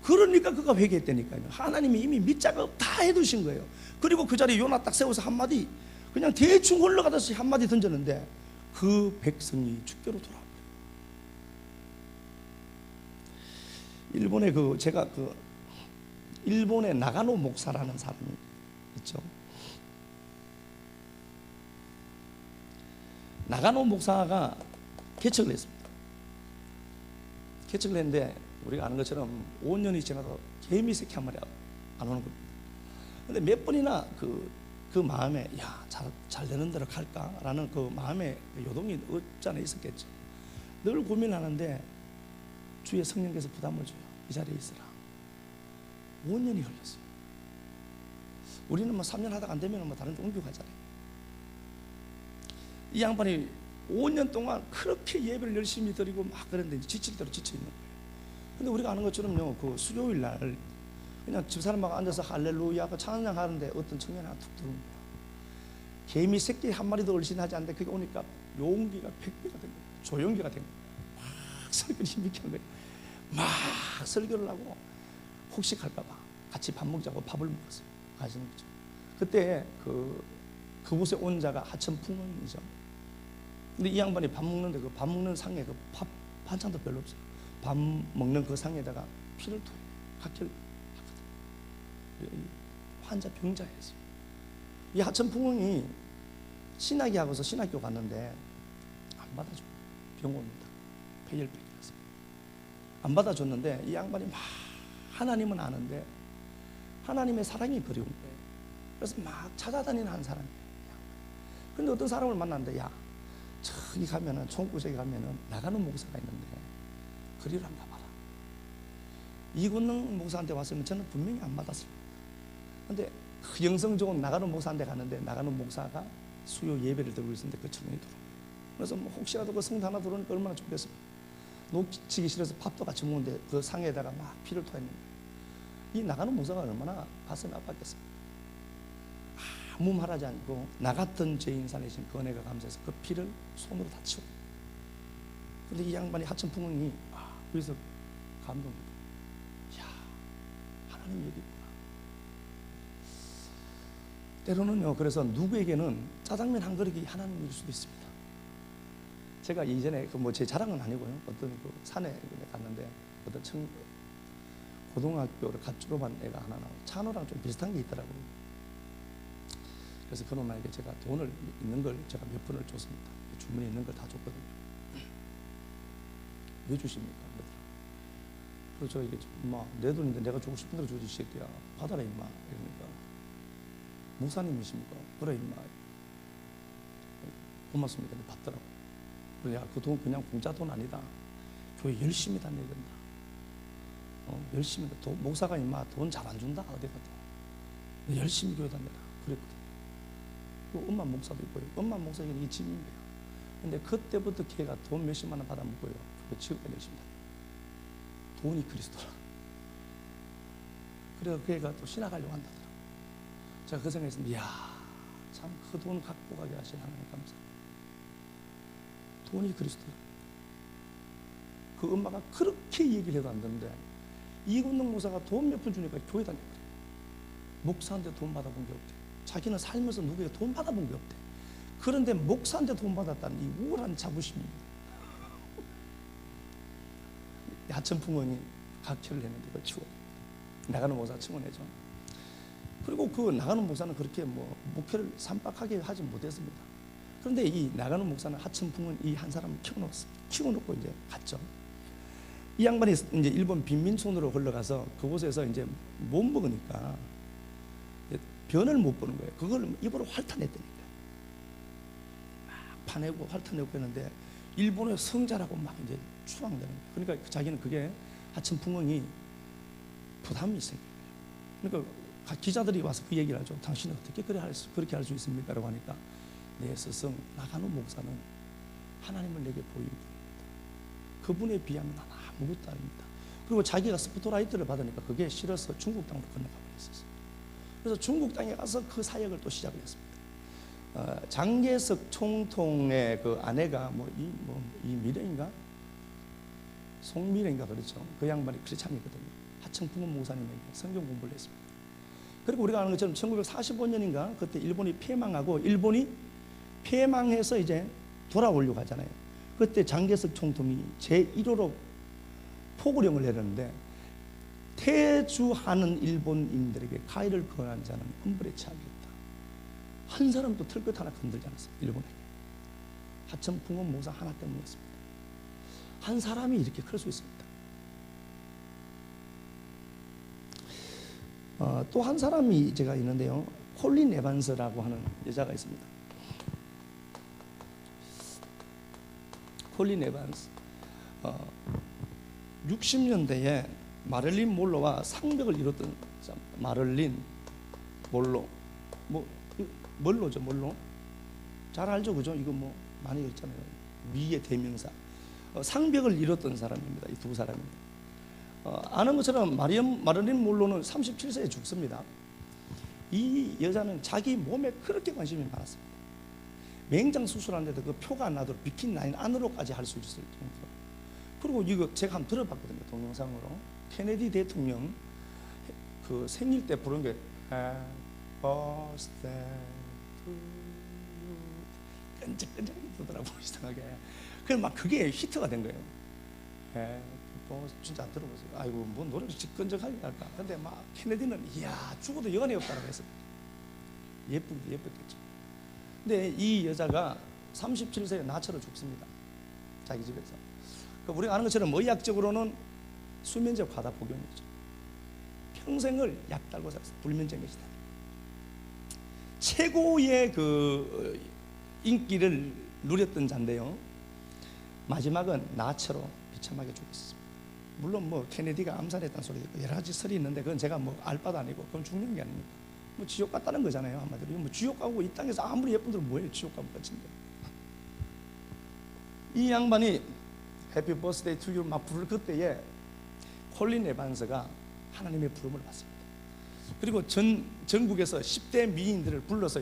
그러니까 그가 회개했다니까요. 하나님이 이미 밑작업 다 해두신 거예요. 그리고 그 자리에 요나 딱 세워서 한마디, 그냥 대충 흘러가듯이 한마디 던졌는데 그 백성이 주께로 돌아옵니다. 일본에 제가 일본의 나가노 목사라는 사람이 있죠. 나가노 목사가 개척을 했습니다. 개척을 했는데 우리가 아는 것처럼 5년이 지나도 개미 새끼 한 마리 안 오는 겁니다. 근데 몇 번이나 그 마음에 잘 되는 대로 갈까라는 그 마음에 요동이 없지 않아 있었겠죠. 늘 고민하는데 주의 성령께서 부담을 줘요. 이 자리에 있으라. 5년이 흘렀어요. 우리는 뭐 3년 하다가 안 되면 뭐 다른 데 옮겨가잖아요. 이 양반이 5년 동안 그렇게 예배를 열심히 드리고 막 그랬는데 지칠 대로 지쳐 있는 거예요. 근데 우리가 아는 것처럼요, 그 수요일 날 그냥 집사람하고 앉아서 할렐루야 찬양 하는데 어떤 청년이 하나 툭 들어온 거예요. 개미 새끼 한 마리도 얼씬하지 않는데 그게 오니까 용기가 100배가 된 거예요. 조용기가 된 거예요. 막 설교를 힘있게 한 거예요. 막 설교를 하고 혹시 갈까봐 같이 밥 먹자고 밥을 먹었어요. 아시는 거죠? 그때 그곳에 온 자가 하천풍원이죠. 근데 이 양반이 밥 먹는데 그 밥 먹는 상에 그 밥 반찬도 별로 없어요. 밥 먹는 그 상에다가 피를 토해요. 각혈 하거든요. 환자 병자였어요. 이 하천풍원이 신학이 하고서 신학교 갔는데 안 받아줘요. 병원입니다. 폐혈병이라서 안 받아줬는데 이 양반이 막 하나님은 아는데 하나님의 사랑이 그리운 거예요. 그래서 막 찾아다니는 한 사람이에요. 근데 어떤 사람을 만났는데 저기 가면은 총구석에 가면은 나가는 목사가 있는데 그리로 한번 가봐라. 이군능 목사한테 왔으면 저는 분명히 안 받았을 겁니다. 근데 영성 좋은 나가는 목사한테 갔는데 나가는 목사가 수요 예배를 드리고 있었는데 그 청년이 들어오고, 그래서 뭐 혹시라도 그 성도 하나 들어오니까 얼마나 좋겠습니까. 놓치기 싫어서 밥도 같이 먹는데 그 상에다가 막 피를 토했는 거예요. 이 나가는 목사가 얼마나 가슴이 아팠겠어요. 아무 말하지 않고 나 같은 죄인 살리신 그 은혜가 감사해서 그 피를 손으로 다 치워. 근데 이 양반이 하천풍운이 여기서 감동입니다. 이야, 하나님 여기 있구나. 때로는요, 그래서 누구에게는 짜장면 한 그릇이 하나님일 수도 있습니다. 제가 이전에 제 자랑은 아니고요, 어떤 산에 갔는데 어떤 고등학교를 갓 졸업한 애가 하나 나와요. 찬호랑 좀 비슷한 게 있더라고요. 그래서 그놈에게 제가 돈을 있는 걸 제가 몇 푼을 줬습니다. 주머니에 있는 걸 다 줬거든요. 왜 주십니까? 그래서 저 이게 내 돈인데 내가 주고 싶은 대로 주지 새끼야. 받아라 임마. 이러니까 목사님이십니까? 그래 임마. 고맙습니다. 받더라고. 그래, 그 돈 그냥 공짜 돈 아니다. 교회 열심히 다녀야 된다. 열심히 목사가 임마 돈 잘 안 준다. 어디 갔다. 열심히 교회 다녀라. 그랬거든요. 엄마 목사도 있고요. 엄마 목사에게 이게 집입니다. 근데 그때부터 걔가 돈 몇십만 원 받아먹고요. 그 지금까지 열심히 다녀요. 돈이 그리스도라. 그래서 그 애가 또 신학하려고 한다더라고요. 제가 그 생각했습니다. 이야, 참 그 돈 갖고 가게 하신 하나님 감사합니다. 돈이 그리스도라. 그 엄마가 그렇게 얘기를 해도 안 되는데 이군능 목사가 돈 몇 푼 주니까 교회 다녔거든요. 목사한테 돈 받아본 게 없대. 자기는 살면서 누구에게 돈 받아본 게 없대. 그런데 목사한테 돈 받았다는 이 우울한 자부심입니다. 하천풍원이 각혈을 했는데 그걸 치워. 나가는 목사 치워내죠. 그리고 그 나가는 목사는 그렇게 목회를 삼박하게 하지 못했습니다. 그런데 이 나가는 목사는 하천풍원 이 한 사람을 키워놓고 이제 갔죠. 이 양반이 이제 일본 빈민촌으로 흘러가서 그곳에서 이제 못 먹으니까 변을 못 보는 거예요. 그걸 입으로 핥아냈다니까. 막 파내고 핥아내고 했는데 일본의 성자라고 막 이제 추앙되는 거예요. 그러니까 자기는 그게 하천풍원이 부담이 생겨요. 그러니까 기자들이 와서 그 얘기를 하죠. 당신은 어떻게 그렇게 할 수 있습니까? 라고 하니까 내 스승 나가는 목사는 하나님을 내게 보이고 그분에 비하면 아무것도 아닙니다. 그리고 자기가 스포트라이트를 받으니까 그게 싫어서 중국 땅으로 건너가 버렸었어요. 그래서 중국 땅에 가서 그 사역을 또 시작을 했습니다. 장개석 총통의 그 아내가 이미령인가? 송미령인가 그렇죠. 그 양반이 크리스찬이거든요. 하청풍원 목사님에게 성경 공부를 했습니다. 그리고 우리가 아는 것처럼 1945년인가 그때 일본이 패망하고 일본이 패망해서 이제 돌아오려고 하잖아요. 그때 장개석 총통이 제1호로 포고령을 내렸는데 퇴주하는 일본인들에게 가해를 거한 자는 엄벌에 처하겠다. 한 사람도 털끝 하나 건들지 않았어요. 일본에게. 하청풍원 목사 하나 때문이었습니다. 한 사람이 이렇게 클 수 있습니다. 또 한 사람이 제가 있는데요. 콜린 에반스라고 하는 여자가 있습니다. 콜린 에반스. 60년대에 마릴린 몰로와 상벽을 이뤘던 마릴린 몰로, 멀로죠, 멀로. 잘 알죠, 그죠? 이거 많이 있잖아요. 미의 대명사. 상벽을 이뤘던 사람입니다. 이 두 사람입니다. 아는 것처럼 마릴린 몰로는 37세에 죽습니다. 이 여자는 자기 몸에 그렇게 관심이 많았습니다. 맹장 수술하는데도 그 표가 안 나도록 비킨 라인 안으로까지 할 수 있을 정도로. 그리고 이거 제가 한번 들어봤거든요. 동영상으로. 케네디 대통령 그 생일 때 부른 게 Happy birthday to you. 끈적끈적이 뜨더라고요. 이상하게. 그래서 막 그게 히트가 된 거예요. 진짜 안 들어보세요. 아이고 뭐 노래를 끈적하게 할까. 근데 막 케네디는 이야 죽어도 여간이 없다라고 했습니다. 예뻤겠죠. 근데 이 여자가 37세에 나처럼 죽습니다. 자기 집에서. 우리가 아는 것처럼 의학적으로는 수면제 과다 복용이죠. 평생을 약 달고 살았어요. 불면증이시다. 최고의 그 인기를 누렸던 자인데요. 마지막은 나처로 비참하게 죽었습니다. 물론 케네디가 암살했다는 소리도 있고 여러 가지 설이 있는데 그건 제가 알 바도 아니고 그건 죽는 게 아닙니다. 지옥 갔다는 거잖아요. 한마디로. 지옥 가고 이 땅에서 아무리 예쁜들 뭐예요? 지옥 가면 끝인데. 이 양반이 해피 버스데이 투 유 막 부를 그때에 콜린 에반스가 하나님의 부름을 받습니다. 그리고 전국에서 10대 미인들을 불러서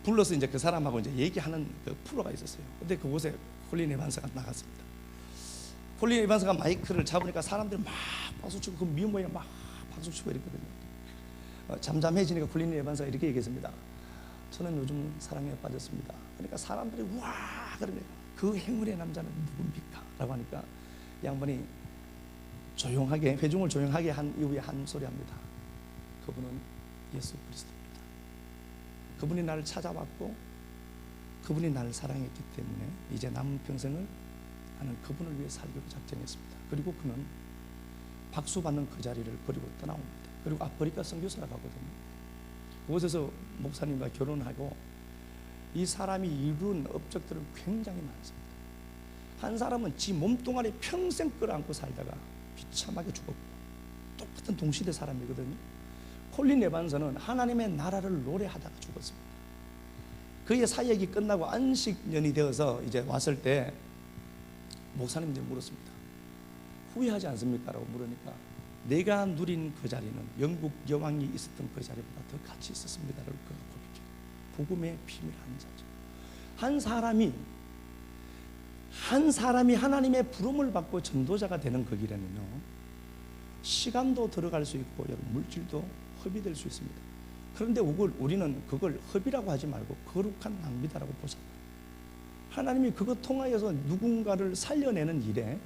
불러서 이제 그 사람하고 이제 얘기하는 그 프로가 있었어요. 근데 그곳에 콜린 에반스가 나갔습니다. 콜린 에반스가 마이크를 잡으니까 사람들이 막 박수치고 그 미운 모양 막 박수치고 이랬거든요. 잠잠해지니까 콜린 에반스가 이렇게 얘기했습니다. 저는 요즘 사랑에 빠졌습니다. 그러니까 사람들이 와 그러네요. 그 행운의 남자는 누굽니까? 라고 하니까 양반이 조용하게 회중을 조용하게 한 이후에 한 소리 합니다. 그분은 예수 그리스도입니다. 그분이 나를 찾아왔고 그분이 나를 사랑했기 때문에 이제 남은 평생을 나는 그분을 위해 살기로 작정했습니다. 그리고 그는 박수 받는 그 자리를 버리고 떠나옵니다. 그리고 아프리카 선교사라 가거든요. 그곳에서 목사님과 결혼하고 이 사람이 이룬 업적들은 굉장히 많습니다. 한 사람은 지 몸뚱아리 평생 끌어안고 살다가 비참하게 죽었고 똑같은 동시대 사람이거든요. 콜린 에반스는 하나님의 나라를 노래하다가 죽었습니다. 그의 사역이 끝나고 안식년이 되어서 이제 왔을 때 목사님들이 물었습니다. 후회하지 않습니까? 라고 물으니까 내가 누린 그 자리는 영국 여왕이 있었던 그 자리보다 더 가치 있었습니다. 라고 그가 고백해요. 복음의 비밀 한 자죠. 한 사람이 하나님의 부름을 받고 전도자가 되는 그 길에는요, 시간도 들어갈 수 있고 물질도 허비될 수 있습니다. 그런데 우리는 그걸 허비라고 하지 말고 거룩한 낭비다라고 보잖아요. 하나님이 그것 통하여서 누군가를 살려내는 일에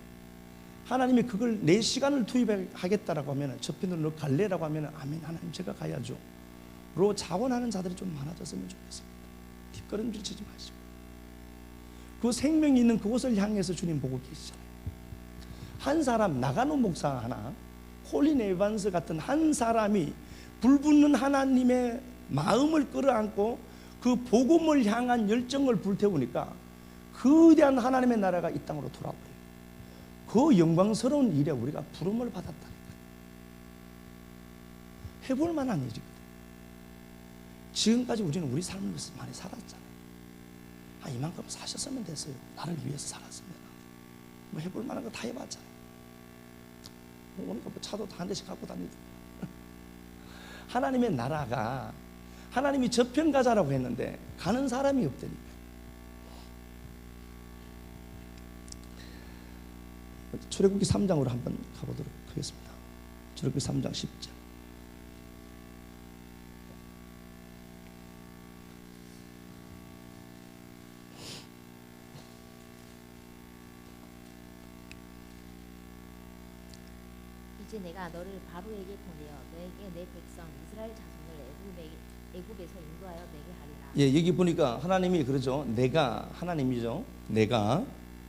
하나님이 그걸 내 시간을 투입하겠다라고 하면 저편으로 너 갈래라고 하면 아멘 하나님 제가 가야죠 로 자원하는 자들이 좀 많아졌으면 좋겠습니다. 뒷걸음질 치지 마시고 그 생명이 있는 그곳을 향해서 주님 보고 계시잖아요. 한 사람 나가노 목사 하나 콜린 에반스 같은 한 사람이 불붙는 하나님의 마음을 끌어안고 그 복음을 향한 열정을 불태우니까 거대한 하나님의 나라가 이 땅으로 돌아버려요. 그 영광스러운 일에 우리가 부름을 받았다니까요. 해볼 만한 일이거든요. 지금까지 우리는 우리 삶을 위해서 많이 살았잖아요. 이만큼 사셨으면 됐어요. 나를 위해서 살았습니다. 해볼 만한 거 다 해봤잖아요. 오니까 차도 다 한 대씩 갖고 다니고 하나님의 나라가 하나님이 저편 가자라고 했는데 가는 사람이 없다니까. 출애굽기 3장으로 한번 가보도록 하겠습니다. 출애굽기 3장 10절.
이제 내가 너를 바로에게 보내어 너에게 내 백성 이스라엘 자손을 애굽에서 인도하여 내게 하리라.
예, 여기 보니까 하나님이 그러죠. 내가 하나님이죠. 내가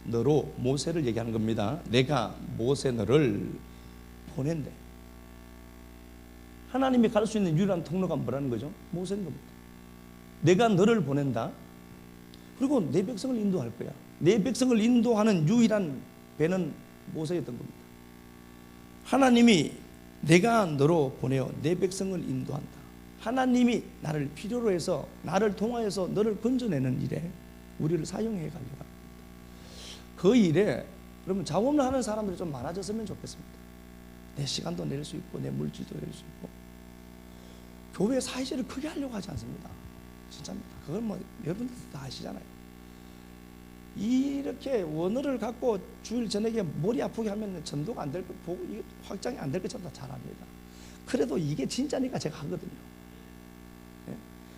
너로 모세를 얘기하는 겁니다. 내가 모세 너를 보낸대. 하나님이 갈 수 있는 유일한 통로가 뭐라는 거죠? 모세인 겁니다. 내가 너를 보낸다. 그리고 내 백성을 인도할 거야. 내 백성을 인도하는 유일한 배는 모세였던 겁니다. 하나님이 내가 너로 보내어 내 백성을 인도한다. 하나님이 나를 필요로 해서 나를 통하여서 너를 건져내는 일에 우리를 사용해 가려고 합니다. 그 일에 그러면 자원을 하는 사람들이 좀 많아졌으면 좋겠습니다. 내 시간도 낼 수 있고 내 물질도 낼 수 있고. 교회 사회를 크게 하려고 하지 않습니다. 진짜입니다. 그건 뭐 여러분들 다 아시잖아요. 이렇게 원어를 갖고 주일 저녁에 머리 아프게 하면 전도가 안 될 거, 이게 확장이 안 될 것처럼 다 잘합니다. 그래도 이게 진짜니까 제가 하거든요. 예?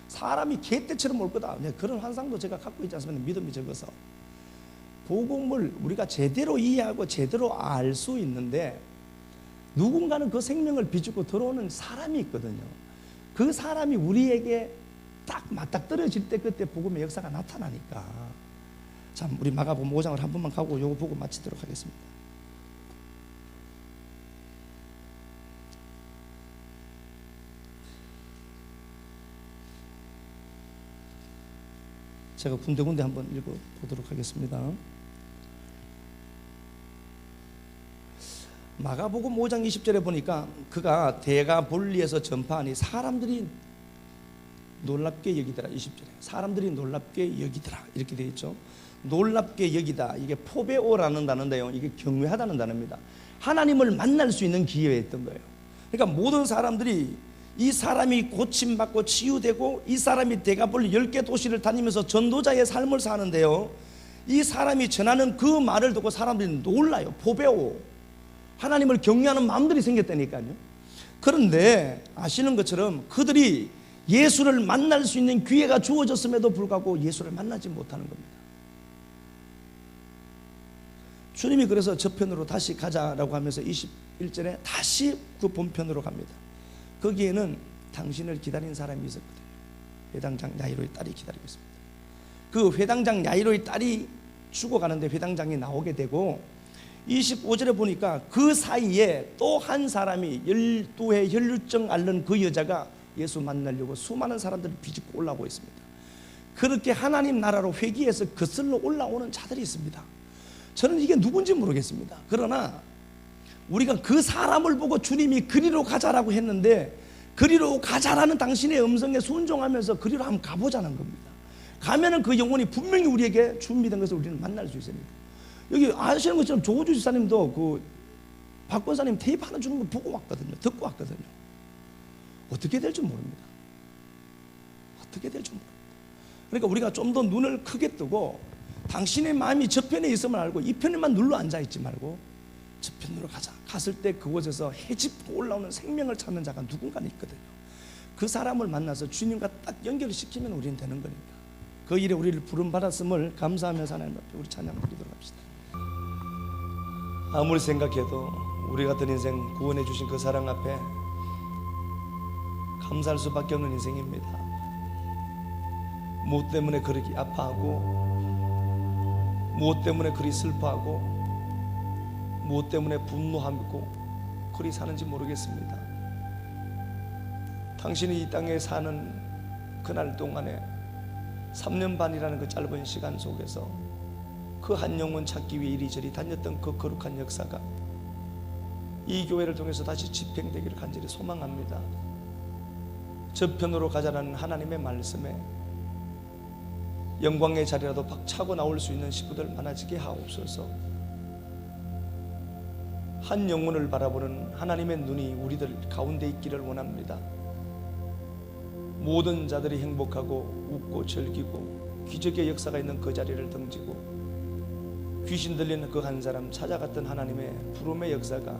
사람이 개떼처럼 올 거다. 네, 그런 환상도 제가 갖고 있지 않습니까? 믿음이 적어서. 복음을 우리가 제대로 이해하고 제대로 알 수 있는데 누군가는 그 생명을 비추고 들어오는 사람이 있거든요. 그 사람이 우리에게 딱 맞닥뜨려질 때 그때 복음의 역사가 나타나니까. 참, 우리 마가복음 5장을 한 번만 가고 요거 보고 마치도록 하겠습니다. 제가 군데군데 한번 읽어보도록 하겠습니다. 마가복음 5장 20절에 보니까 그가 대가 볼리에서 전파하니 사람들이 놀랍게 여기더라. 20절에 사람들이 놀랍게 여기더라 이렇게 되어 있죠. 놀랍게 여기다, 이게 포베오라는 단어인데요, 이게 경외하다는 단어입니다. 하나님을 만날 수 있는 기회였던 거예요. 그러니까 모든 사람들이 이 사람이 고침받고 치유되고 이 사람이 대가볼리 10개 도시를 다니면서 전도자의 삶을 사는데요, 이 사람이 전하는 그 말을 듣고 사람들이 놀라요. 포베오, 하나님을 경외하는 마음들이 생겼다니까요. 그런데 아시는 것처럼 그들이 예수를 만날 수 있는 기회가 주어졌음에도 불구하고 예수를 만나지 못하는 겁니다. 주님이 그래서 저편으로 다시 가자라고 하면서 21절에 다시 그 본편으로 갑니다. 거기에는 당신을 기다린 사람이 있었거든요. 회당장 야이로의 딸이 기다리고 있습니다. 그 회당장 야이로의 딸이 죽어가는데 회당장이 나오게 되고 25절에 보니까 그 사이에 또 한 사람이 12해 혈루증 앓는 그 여자가 예수 만나려고 수많은 사람들을 비집고 올라오고 있습니다. 그렇게 하나님 나라로 회귀해서 거슬러 올라오는 자들이 있습니다. 저는 이게 누군지 모르겠습니다. 그러나 우리가 그 사람을 보고 주님이 그리로 가자라고 했는데 그리로 가자라는 당신의 음성에 순종하면서 그리로 한번 가보자는 겁니다. 가면은 그 영혼이 분명히 우리에게 준비된 것을 우리는 만날 수 있습니다. 여기 아시는 것처럼 조우주 지사님도 그 박 권사님 테이프 하나 주는 거 보고 왔거든요. 듣고 왔거든요. 어떻게 될지 모릅니다. 어떻게 될지 모릅니다. 그러니까 우리가 좀 더 눈을 크게 뜨고 당신의 마음이 저편에 있음을 알고 이 편에만 눌러 앉아있지 말고 저편으로 가자. 갔을 때 그곳에서 해집고 올라오는 생명을 찾는 자가 누군가는 있거든요. 그 사람을 만나서 주님과 딱 연결시키면 우리는 되는 거니까 그 일에 우리를 부름받았음을 감사하면서 하나님 앞에 우리 찬양 드리도록 합시다. 아무리 생각해도 우리 같은 인생 구원해 주신 그 사랑 앞에 감사할 수밖에 없는 인생입니다. 무엇 때문에 그렇게 아파하고 무엇 때문에 그리 슬퍼하고 무엇 때문에 분노하고 그리 사는지 모르겠습니다. 당신이 이 땅에 사는 그날 동안에 3년 반이라는 그 짧은 시간 속에서 그 한 영혼 찾기 위해 이리저리 다녔던 그 거룩한 역사가 이 교회를 통해서 다시 집행되기를 간절히 소망합니다. 저편으로 가자라는 하나님의 말씀에 영광의 자리라도 박차고 나올 수 있는 식구들 많아지게 하옵소서. 한 영혼을 바라보는 하나님의 눈이 우리들 가운데 있기를 원합니다. 모든 자들이 행복하고 웃고 즐기고 기적의 역사가 있는 그 자리를 등지고 귀신 들리는 그 한 사람 찾아갔던 하나님의 부름의 역사가,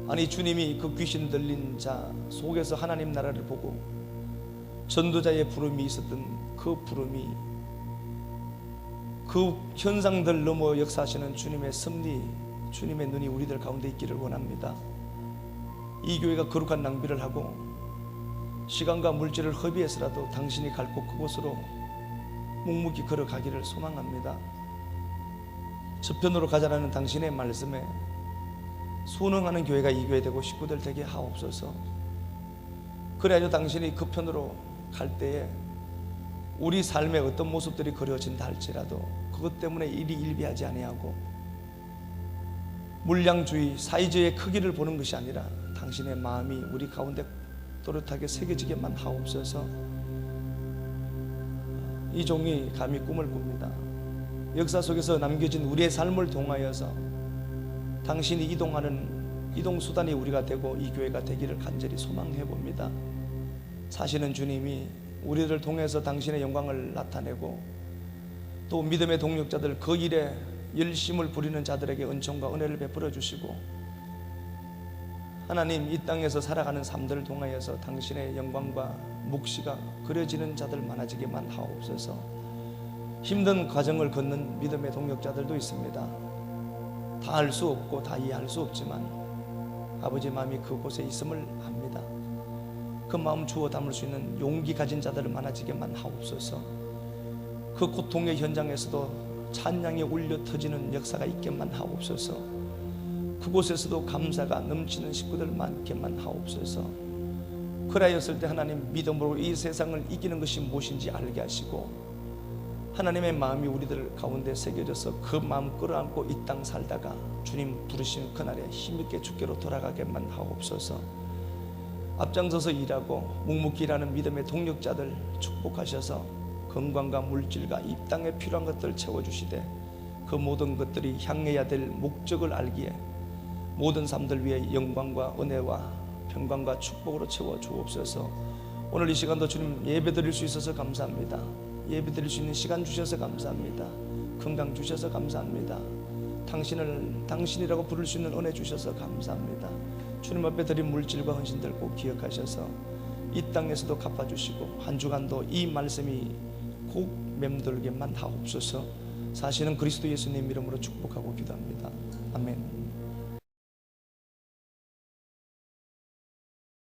아니 주님이 그 귀신 들린 자 속에서 하나님 나라를 보고 전도자의 부름이 있었던 그 부름이, 그 현상들 넘어 역사하시는 주님의 섭리, 주님의 눈이 우리들 가운데 있기를 원합니다. 이 교회가 거룩한 낭비를 하고 시간과 물질을 허비해서라도 당신이 갈 곳 그곳으로 묵묵히 걸어가기를 소망합니다. 저편으로 가자라는 당신의 말씀에 순응하는 교회가 이 교회 되고 식구들 되게 하옵소서. 그래야죠 당신이 그 편으로 갈 때에 우리 삶의 어떤 모습들이 그려진다 할지라도 그것 때문에 일이 일비하지 아니하고 물량주의, 사이즈의 크기를 보는 것이 아니라 당신의 마음이 우리 가운데 또렷하게 새겨지게만 하옵소서. 이 종이 감히 꿈을 꿉니다. 역사 속에서 남겨진 우리의 삶을 통하여서 당신이 이동하는 이동수단이 우리가 되고 이 교회가 되기를 간절히 소망해 봅니다. 사시는 주님이 우리를 통해서 당신의 영광을 나타내고 또 믿음의 동력자들, 그 일에 열심을 부리는 자들에게 은총과 은혜를 베풀어 주시고, 하나님 이 땅에서 살아가는 삶들을 통하여서 당신의 영광과 묵시가 그려지는 자들 많아지게만 하옵소서. 힘든 과정을 걷는 믿음의 동력자들도 있습니다. 다 알 수 없고 다 이해할 수 없지만 아버지 마음이 그곳에 있음을 압니다. 그 마음 주워 담을 수 있는 용기 가진 자들을 많아지게만 하옵소서. 그 고통의 현장에서도 찬양이 울려 터지는 역사가 있게만 하옵소서. 그곳에서도 감사가 넘치는 식구들 많게만 하옵소서. 그라였을 때 하나님 믿음으로 이 세상을 이기는 것이 무엇인지 알게 하시고 하나님의 마음이 우리들 가운데 새겨져서 그 마음 끌어안고 이 땅 살다가 주님 부르신 그날에 힘있게 주께로 돌아가게만 하옵소서. 앞장서서 일하고 묵묵히 일하는 믿음의 동력자들 축복하셔서 건강과 물질과 이 땅에 필요한 것들 채워주시되 그 모든 것들이 향해야 될 목적을 알기에 모든 삶들 위해 영광과 은혜와 평강과 축복으로 채워주옵소서. 오늘 이 시간도 주님 예배 드릴 수 있어서 감사합니다. 예배 드릴 수 있는 시간 주셔서 감사합니다. 건강 주셔서 감사합니다. 당신을 당신이라고 부를 수 있는 은혜 주셔서 감사합니다. 주님 앞에 드린 물질과 헌신들 꼭 기억하셔서 이 땅에서도 갚아주시고 한 주간도 이 말씀이 꼭 맴돌게만 하옵소서. 사실은 그리스도 예수님 이름으로 축복하고 기도합니다. 아멘.